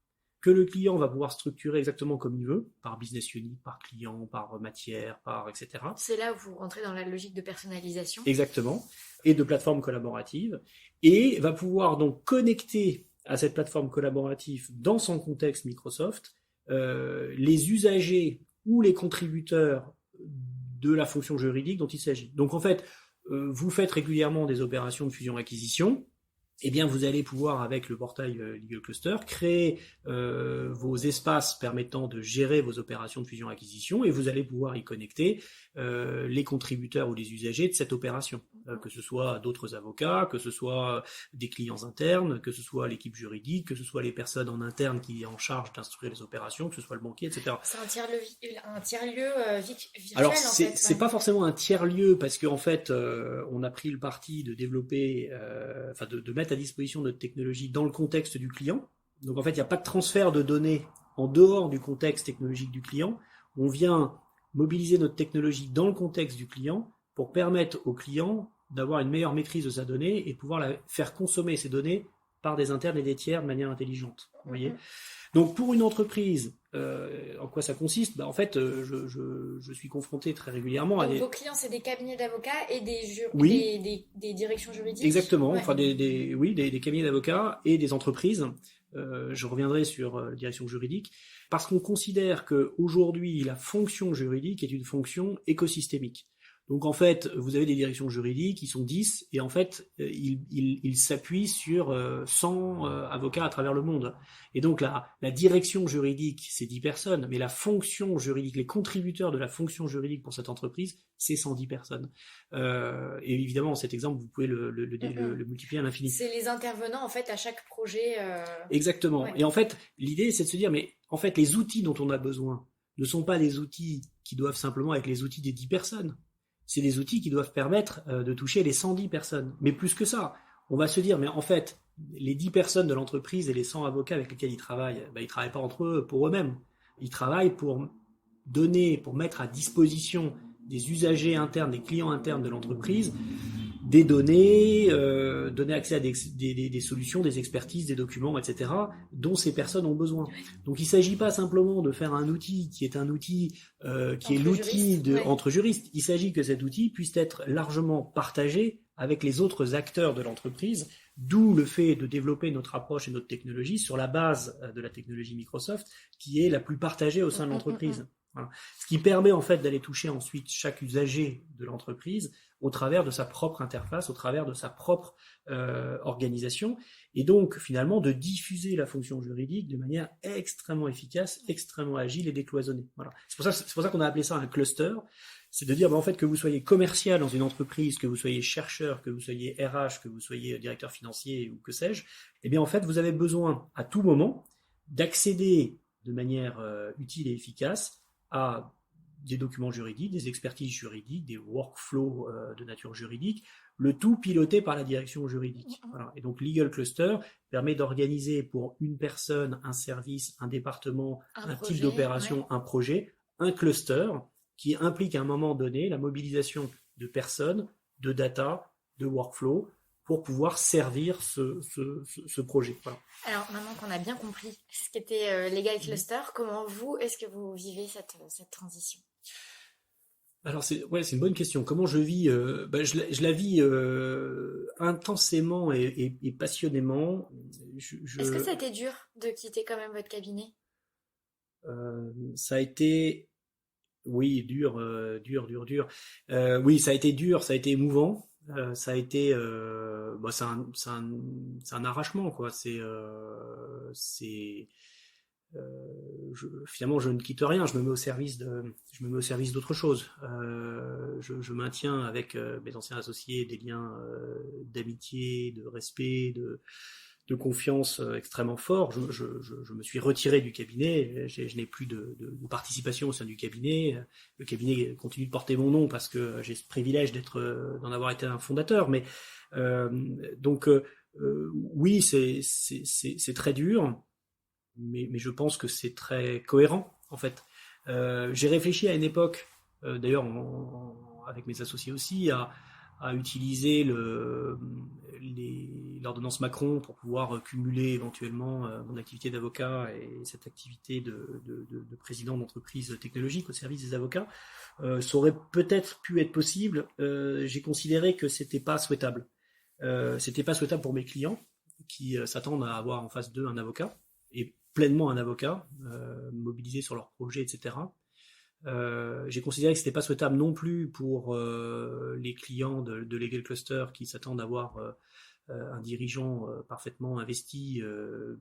que le client va pouvoir structurer exactement comme il veut, par business unit, par client, par matière, etc. C'est là où vous rentrez dans la logique de personnalisation. Exactement, et de plateforme collaborative, et va pouvoir donc connecter à cette plateforme collaborative dans son contexte Microsoft les usagers ou les contributeurs de la fonction juridique dont il s'agit. Donc en fait, vous faites régulièrement des opérations de fusion-acquisition, eh bien vous allez pouvoir, avec le portail Legal Cluster, créer vos espaces permettant de gérer vos opérations de fusion-acquisition, et vous allez pouvoir y connecter les contributeurs ou les usagers de cette opération, que ce soit d'autres avocats, que ce soit des clients internes, que ce soit l'équipe juridique, que ce soit les personnes en interne qui sont en charge d'instruire les opérations, que ce soit le banquier, etc. C'est un tiers-lieu virtuel. Alors, c'est pas forcément un tiers-lieu, parce qu'en fait, on a pris le parti de développer, de mettre à disposition notre technologie dans le contexte du client. Donc en fait, il n'y a pas de transfert de données en dehors du contexte technologique du client. On vient mobiliser notre technologie dans le contexte du client pour permettre au client d'avoir une meilleure maîtrise de sa donnée et pouvoir faire consommer ces données par des internes et des tiers de manière intelligente. Vous voyez ? Donc pour une entreprise, en quoi ça consiste ? En fait, je suis confronté très régulièrement à vos clients, c'est des cabinets d'avocats et des directions juridiques. Exactement, des cabinets d'avocats et des entreprises. Je reviendrai sur la direction juridique, parce qu'on considère qu'aujourd'hui, la fonction juridique est une fonction écosystémique. Donc en fait, vous avez des directions juridiques, ils sont 10, et en fait, ils s'appuient sur 100 avocats à travers le monde. Et donc la direction juridique, c'est 10 personnes, mais la fonction juridique, les contributeurs de la fonction juridique pour cette entreprise, c'est 110 personnes. Et évidemment, cet exemple, vous pouvez le multiplier à l'infini. C'est les intervenants, en fait, à chaque projet. Exactement. Ouais. Et en fait, l'idée, c'est de se dire, mais en fait, les outils dont on a besoin ne sont pas des outils qui doivent simplement être les outils des 10 personnes. C'est des outils qui doivent permettre de toucher les 110 personnes. Mais plus que ça, on va se dire, mais en fait, les 10 personnes de l'entreprise et les 100 avocats avec lesquels ils travaillent, ils travaillent pas entre eux pour eux-mêmes. Ils travaillent pour mettre à disposition des usagers internes, des clients internes de l'entreprise, des données, donner accès à des solutions, des expertises, des documents, etc., dont ces personnes ont besoin. Donc il ne s'agit pas simplement de faire un outil qui est un outil qui est l'outil entre juristes. Il s'agit que cet outil puisse être largement partagé avec les autres acteurs de l'entreprise, d'où le fait de développer notre approche et notre technologie sur la base de la technologie Microsoft, qui est la plus partagée au sein de l'entreprise. Voilà. Ce qui permet en fait d'aller toucher ensuite chaque usager de l'entreprise au travers de sa propre interface, au travers de sa propre organisation, et donc finalement de diffuser la fonction juridique de manière extrêmement efficace, extrêmement agile et décloisonnée. Voilà. C'est pour ça qu'on a appelé ça un cluster. C'est de dire en fait que vous soyez commercial dans une entreprise, que vous soyez chercheur, que vous soyez RH, que vous soyez directeur financier ou que sais-je, eh bien en fait vous avez besoin à tout moment d'accéder de manière utile et efficace à des documents juridiques, des expertises juridiques, des workflows de nature juridique, le tout piloté par la direction juridique. Voilà. Et donc Legal Cluster permet d'organiser pour une personne, un service, un département, un projet, type d'opération, un projet, un cluster qui implique à un moment donné la mobilisation de personnes, de data, de workflow, pour pouvoir servir ce projet. Voilà. Alors, maintenant qu'on a bien compris ce qu'était Legal Cluster, comment est-ce que vous vivez cette transition ? Alors, c'est une bonne question. Comment je vis je la vis intensément et passionnément. Est-ce que ça a été dur de quitter quand même votre cabinet ? Ça a été... Oui, dur. Oui, ça a été dur, ça a été émouvant. Ça a été, c'est un arrachement, quoi. Finalement, je ne quitte rien. Je me mets au service d'autre chose. Je maintiens avec mes anciens associés des liens d'amitié, de respect, de confiance extrêmement forts. Je me suis retiré du cabinet, je n'ai plus de participation au sein du cabinet. Le cabinet continue de porter mon nom parce que j'ai ce privilège d'en avoir été un fondateur. Mais oui, c'est très dur, mais je pense que c'est très cohérent en fait. J'ai réfléchi à une époque, d'ailleurs avec mes associés aussi, à utiliser l'ordonnance Macron pour pouvoir cumuler éventuellement mon activité d'avocat et cette activité de président d'entreprise technologique au service des avocats. Ça aurait peut-être pu être possible. J'ai considéré que c'était pas souhaitable. C'était pas souhaitable pour mes clients qui s'attendent à avoir en face d'eux un avocat, et pleinement un avocat, mobilisé sur leur projet, etc. J'ai considéré que c'était pas souhaitable non plus pour les clients de Legal Cluster qui s'attendent à avoir un dirigeant parfaitement investi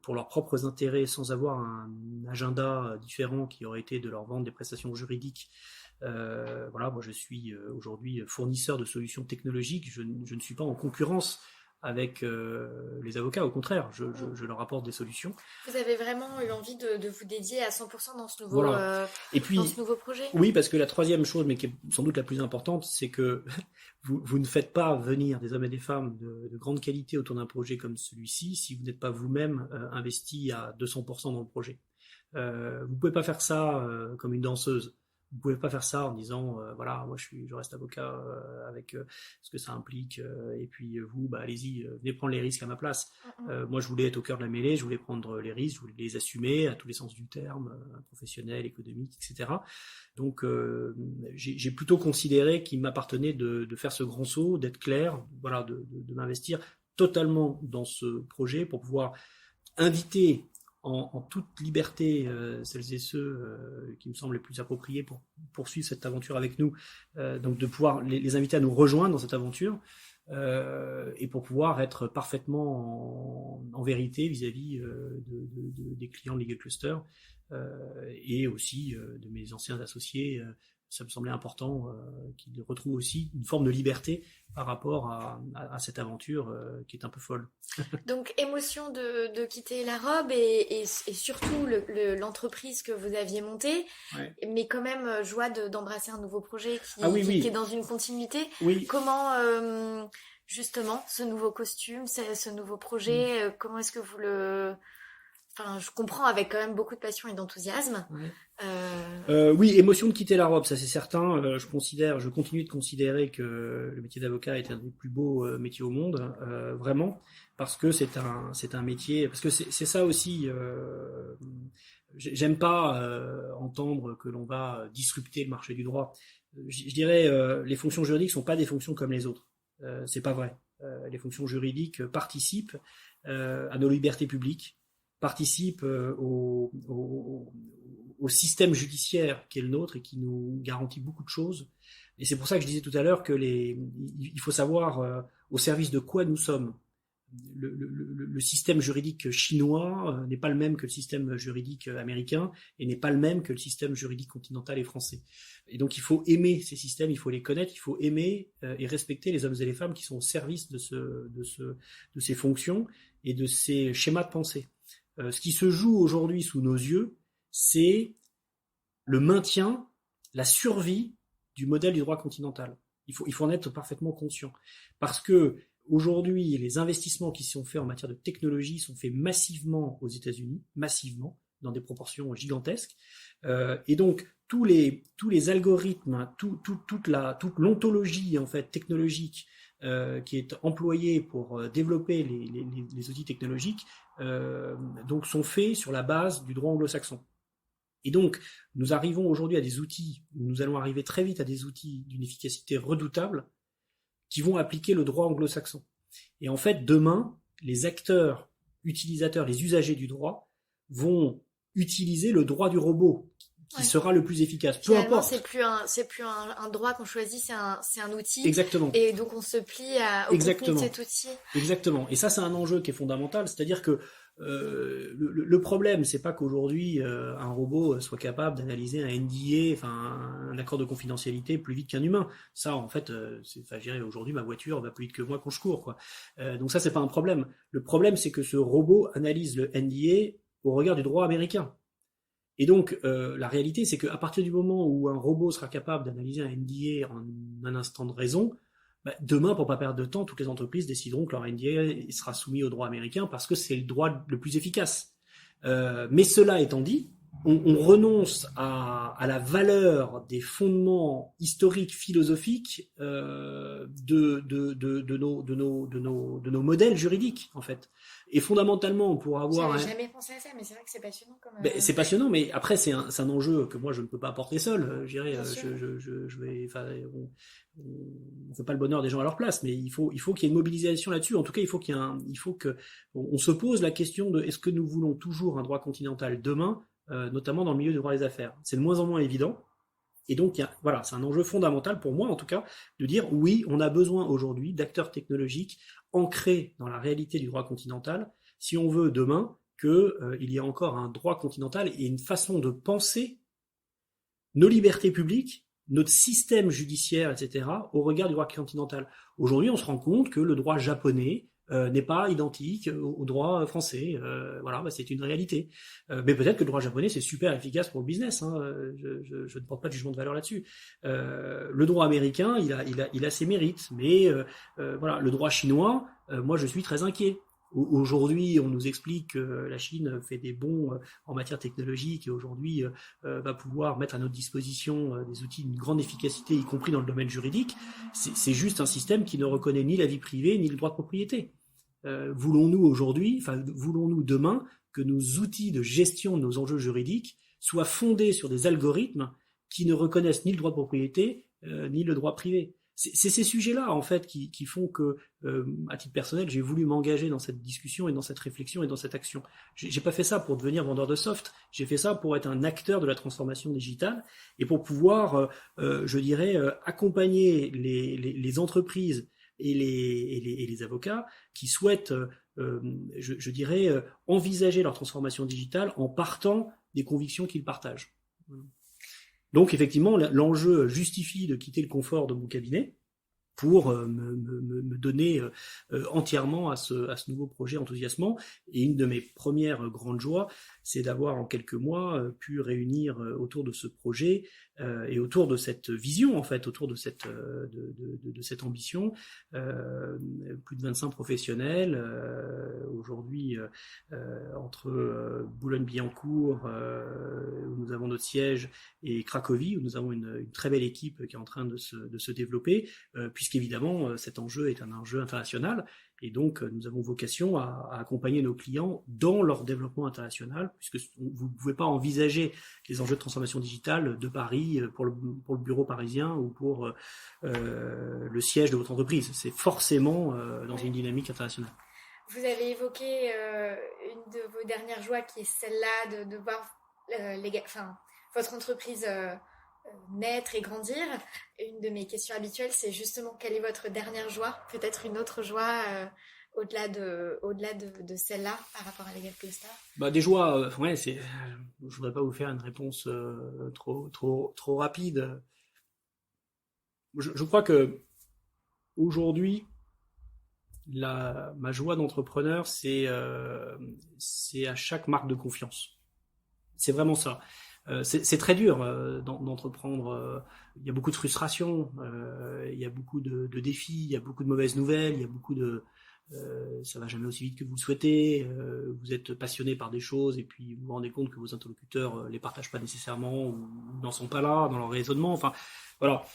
pour leurs propres intérêts sans avoir un agenda différent qui aurait été de leur vendre des prestations juridiques. Voilà, moi je suis aujourd'hui fournisseur de solutions technologiques, je ne suis pas en concurrence avec les avocats, au contraire, je leur apporte des solutions. Vous avez vraiment eu envie de vous dédier à 100% dans ce nouveau, voilà. Et puis, dans ce nouveau projet ? Oui, parce que la troisième chose, mais qui est sans doute la plus importante, c'est que vous ne faites pas venir des hommes et des femmes de grande qualité autour d'un projet comme celui-ci si vous n'êtes pas vous-même investi à 200% dans le projet. Vous ne pouvez pas faire ça comme une danseuse. Vous pouvez pas faire ça en disant voilà, moi je reste avocat avec ce que ça implique et puis vous allez-y, venez prendre les risques à ma place. Moi je voulais être au cœur de la mêlée, je voulais prendre les risques, je voulais les assumer à tous les sens du terme, professionnel, économique, etc. Donc j'ai plutôt considéré qu'il m'appartenait de faire ce grand saut, d'être clair, voilà, de m'investir totalement dans ce projet pour pouvoir inviter en toute liberté celles et ceux qui me semblent les plus appropriés pour poursuivre cette aventure avec nous, donc de pouvoir les inviter à nous rejoindre dans cette aventure, et pour pouvoir être parfaitement en vérité vis-à-vis des clients de Legal Cluster, et aussi de mes anciens associés. Ça me semblait important qu'ils retrouvent aussi une forme de liberté par rapport à cette aventure qui est un peu folle. Donc, émotion de quitter la robe et surtout l'entreprise que vous aviez montée, Ouais. mais quand même joie d'embrasser un nouveau projet Oui. qui est dans une continuité. Oui. Comment, justement, ce nouveau costume, ce nouveau projet, comment est-ce que vous le... Enfin, je comprends avec quand même beaucoup de passion et d'enthousiasme. Ouais. Euh, Oui, émotion de quitter la robe, ça c'est certain. Je continue de considérer que le métier d'avocat est un des plus beaux métiers au monde, vraiment, parce que c'est un métier, parce que c'est ça aussi. J'aime pas entendre que l'on va disrupter le marché du droit. Je dirais, les fonctions juridiques sont pas des fonctions comme les autres. C'est pas vrai. Les fonctions juridiques participent à nos libertés publiques, participent au système judiciaire qui est le nôtre et qui nous garantit beaucoup de choses. Et c'est pour ça que je disais tout à l'heure que il faut savoir au service de quoi nous sommes. Le système juridique chinois n'est pas le même que le système juridique américain et n'est pas le même que le système juridique continental et français. Et donc il faut aimer ces systèmes, il faut les connaître, il faut aimer et respecter les hommes et les femmes qui sont au service de ces fonctions et de ces schémas de pensée. Ce qui se joue aujourd'hui sous nos yeux, c'est le maintien, la survie du modèle du droit continental. Il faut en être parfaitement conscient. Parce que aujourd'hui, les investissements qui sont faits en matière de technologie sont faits massivement aux États-Unis, massivement, dans des proportions gigantesques. Et donc, tous les algorithmes, toute l'ontologie en fait technologique qui est employée pour développer les outils technologiques, donc sont faits sur la base du droit anglo-saxon. Et donc, nous arrivons aujourd'hui à des outils, nous allons arriver très vite à des outils d'une efficacité redoutable qui vont appliquer le droit anglo-saxon. Et en fait, demain, les acteurs, utilisateurs, les usagers du droit vont utiliser le droit du robot qui sera le plus efficace. Peu importe. C'est plus un droit qu'on choisit, c'est un outil. Exactement. Et donc on se plie au contenu de cet outil. Exactement. Et ça, c'est un enjeu qui est fondamental. C'est-à-dire que le problème, c'est pas qu'aujourd'hui un robot soit capable d'analyser un NDA, enfin un accord de confidentialité, plus vite qu'un humain. Ça, en fait, je dirais aujourd'hui, ma voiture va plus vite que moi quand je cours, quoi. Donc ça, c'est pas un problème. Le problème, c'est que ce robot analyse le NDA au regard du droit américain. Et donc, la réalité, c'est qu'à partir du moment où un robot sera capable d'analyser un NDA en un instant de raison, demain, pour pas perdre de temps, toutes les entreprises décideront que leur NDA sera soumis au droit américain parce que c'est le droit le plus efficace. Mais cela étant dit, on renonce à la valeur des fondements historiques, philosophiques de nos modèles juridiques, en fait. Et fondamentalement, pour avoir... J'avais jamais pensé à ça, mais c'est vrai que c'est passionnant. C'est passionnant, mais après, c'est un enjeu que moi, je ne peux pas apporter seul. Je dirais, on fait pas le bonheur des gens à leur place, mais il faut qu'il y ait une mobilisation là-dessus. En tout cas, il faut qu'on se pose la question de est-ce que nous voulons toujours un droit continental demain, notamment dans le milieu du droit des affaires. C'est de moins en moins évident. Et donc, voilà, c'est un enjeu fondamental pour moi, en tout cas, de dire oui, on a besoin aujourd'hui d'acteurs technologiques ancrés dans la réalité du droit continental, si on veut demain qu'il y ait encore un droit continental et une façon de penser nos libertés publiques, notre système judiciaire, etc., au regard du droit continental. Aujourd'hui, on se rend compte que le droit japonais n'est pas identique au droit français. Voilà, c'est une réalité. Mais peut-être que le droit japonais, c'est super efficace pour le business. Hein. Je ne porte pas de jugement de valeur là-dessus. Le droit américain, il a ses mérites. Mais voilà, le droit chinois, moi, je suis très inquiet. Aujourd'hui, on nous explique que la Chine fait des bons en matière technologique et aujourd'hui va pouvoir mettre à notre disposition des outils d'une grande efficacité, y compris dans le domaine juridique. C'est juste un système qui ne reconnaît ni la vie privée ni le droit de propriété. Voulons-nous demain que nos outils de gestion de nos enjeux juridiques soient fondés sur des algorithmes qui ne reconnaissent ni le droit de propriété ni le droit privé? c'est ces sujets-là en fait qui font que, à titre personnel, j'ai voulu m'engager dans cette discussion et dans cette réflexion et dans cette action. J'ai pas fait ça pour devenir vendeur de soft. J'ai fait ça pour être un acteur de la transformation digitale et pour pouvoir, je dirais, accompagner les entreprises et les avocats qui souhaitent, je dirais, envisager leur transformation digitale en partant des convictions qu'ils partagent. Donc effectivement, l'enjeu justifie de quitter le confort de mon cabinet pour me donner entièrement à ce nouveau projet enthousiasmant. Et une de mes premières grandes joies, c'est d'avoir en quelques mois pu réunir autour de ce projet et autour de cette vision, en fait, autour de cette ambition, plus de 25 professionnels, aujourd'hui entre Boulogne-Billancourt, où nous avons notre siège, et Cracovie, où nous avons une très belle équipe qui est en train de se développer, puisqu'évidemment cet enjeu est un enjeu international, et donc nous avons vocation à accompagner nos clients dans leur développement international, puisque vous ne pouvez pas envisager les enjeux de transformation digitale de Paris pour le bureau parisien ou pour le siège de votre entreprise. C'est forcément dans une dynamique internationale. Vous avez évoqué une de vos dernières joies qui est celle-là de voir votre entreprise naître et grandir. Une de mes questions habituelles, c'est justement quelle est votre dernière joie, peut-être une autre joie au-delà de celle-là par rapport à Legal Cluster. Des joies, ouais, je voudrais pas vous faire une réponse trop rapide. Je crois que aujourd'hui, ma joie d'entrepreneur, c'est à chaque marque de confiance. C'est vraiment ça. C'est très dur d'entreprendre. Il y a beaucoup de frustration, il y a beaucoup de défis, il y a beaucoup de mauvaises nouvelles, il y a beaucoup de ça va jamais aussi vite que vous le souhaitez. Vous êtes passionné par des choses et puis vous vous rendez compte que vos interlocuteurs les partagent pas nécessairement ou n'en sont pas là dans leur raisonnement. Enfin, voilà.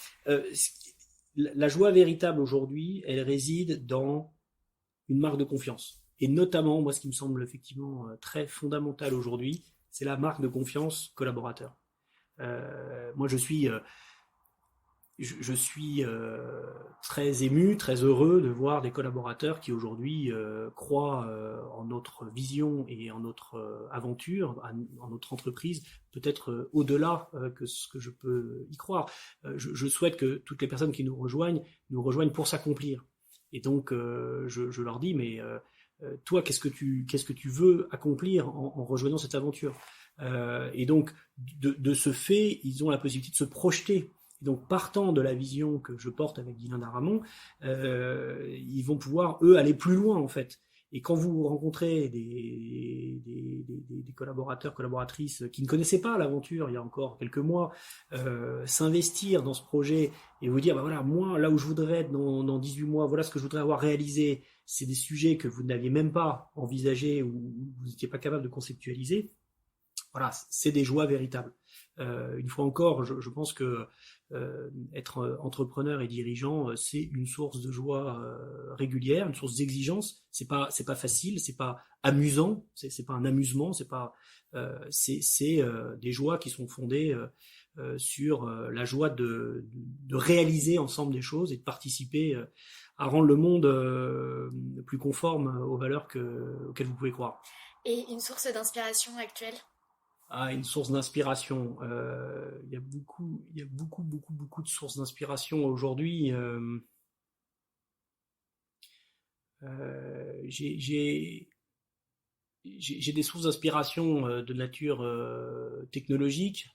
La joie véritable aujourd'hui, elle réside dans une marque de confiance. Et notamment, moi, ce qui me semble effectivement très fondamental aujourd'hui, c'est la marque de confiance collaborateur. Moi, je suis très ému, très heureux de voir des collaborateurs qui aujourd'hui croient en notre vision et en notre aventure, en notre entreprise, peut-être au-delà que ce que je peux y croire. Je souhaite que toutes les personnes qui nous rejoignent pour s'accomplir. Et donc, je leur dis, mais toi, qu'est-ce que tu veux accomplir en rejoignant cette aventure ? Et donc, de ce fait, ils ont la possibilité de se projeter. Et donc, partant de la vision que je porte avec Guylain Daramont, ils vont pouvoir, eux, aller plus loin, en fait. Et quand vous rencontrez des collaborateurs, collaboratrices qui ne connaissaient pas l'aventure il y a encore quelques mois, s'investir dans ce projet et vous dire, voilà, moi, là où je voudrais être dans 18 mois, voilà ce que je voudrais avoir réalisé, c'est des sujets que vous n'aviez même pas envisagés ou vous n'étiez pas capable de conceptualiser. Voilà, c'est des joies véritables. Une fois encore, je pense que être entrepreneur et dirigeant, c'est une source de joie régulière, une source d'exigence. C'est pas facile, c'est pas amusant, c'est pas un amusement, c'est des joies qui sont fondées sur la joie de réaliser ensemble des choses et de participer à rendre le monde plus conforme aux valeurs auxquelles vous pouvez croire. Et une source d'inspiration actuelle? Une source d'inspiration. Il y a beaucoup de sources d'inspiration aujourd'hui. J'ai des sources d'inspiration de nature technologique,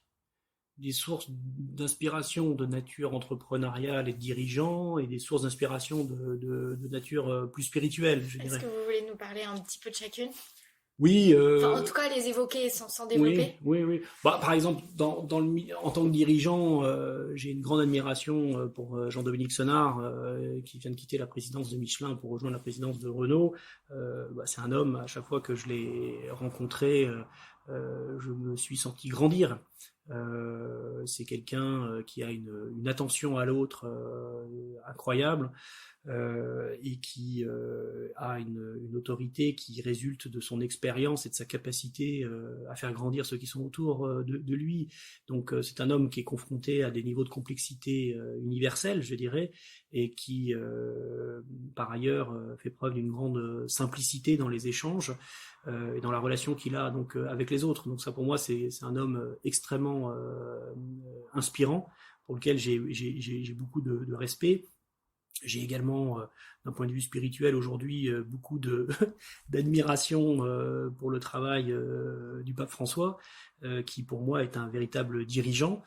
des sources d'inspiration de nature entrepreneuriale et de dirigeant, et des sources d'inspiration de nature plus spirituelle, je dirais. Est-ce que vous voulez nous parler un petit peu de chacune ? Oui. En tout cas, les évoquer sans développer. Oui. Par exemple, en tant que dirigeant, j'ai une grande admiration pour Jean-Dominique Senard, qui vient de quitter la présidence de Michelin pour rejoindre la présidence de Renault. C'est un homme, à chaque fois que je l'ai rencontré, je me suis senti grandir. C'est quelqu'un qui a une attention à l'autre incroyable. et qui a une autorité qui résulte de son expérience et de sa capacité à faire grandir ceux qui sont autour de lui. Donc c'est un homme qui est confronté à des niveaux de complexité universels, je dirais, et qui par ailleurs fait preuve d'une grande simplicité dans les échanges et dans la relation qu'il a donc avec les autres. Donc ça pour moi c'est un homme extrêmement inspirant, pour lequel j'ai beaucoup de respect. J'ai également, d'un point de vue spirituel aujourd'hui, beaucoup d'admiration pour le travail du pape François, qui pour moi est un véritable dirigeant,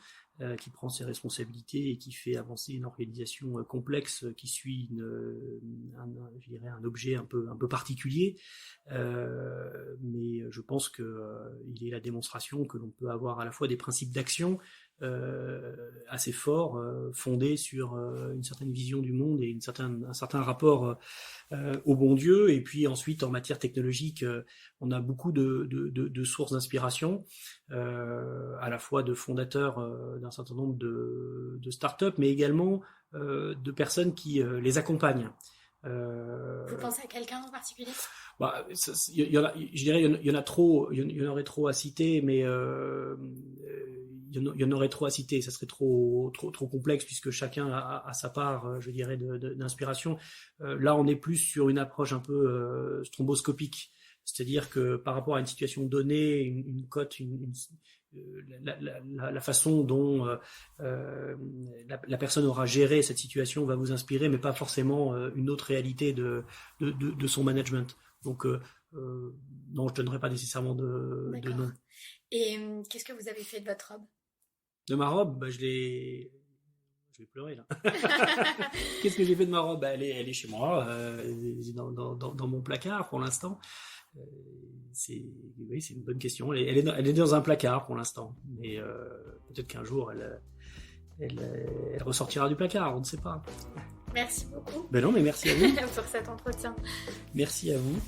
qui prend ses responsabilités et qui fait avancer une organisation complexe qui suit je dirais un objet un peu particulier. Mais je pense qu'il est la démonstration que l'on peut avoir à la fois des principes d'action assez forts, fondés sur une certaine vision du monde et un certain rapport au bon Dieu. Et puis ensuite, en matière technologique, on a beaucoup de sources d'inspiration, à la fois de fondateurs d'un certain nombre de startups, mais également de personnes qui les accompagnent. Vous pensez à quelqu'un en particulier? Je dirais il y en a trop, il y en aurait trop à citer, mais il y en aurait trop à citer, ça serait trop complexe puisque chacun a sa part, je dirais, d'inspiration. Là, on est plus sur une approche un peu stromboscopique, c'est-à-dire que par rapport à une situation donnée, une cote, la façon dont la personne aura géré cette situation va vous inspirer, mais pas forcément une autre réalité de son management. Donc non, je ne donnerai pas nécessairement de nom. Et qu'est-ce que vous avez fait de votre robe? De ma robe, je vais pleurer là. Qu'est-ce que j'ai fait de ma robe? Elle est chez moi, dans mon placard pour l'instant. Oui, c'est une bonne question. Elle est dans un placard pour l'instant, mais peut-être qu'un jour elle ressortira du placard, on ne sait pas. Merci beaucoup. Ben non, mais merci à vous pour cet entretien. Merci à vous.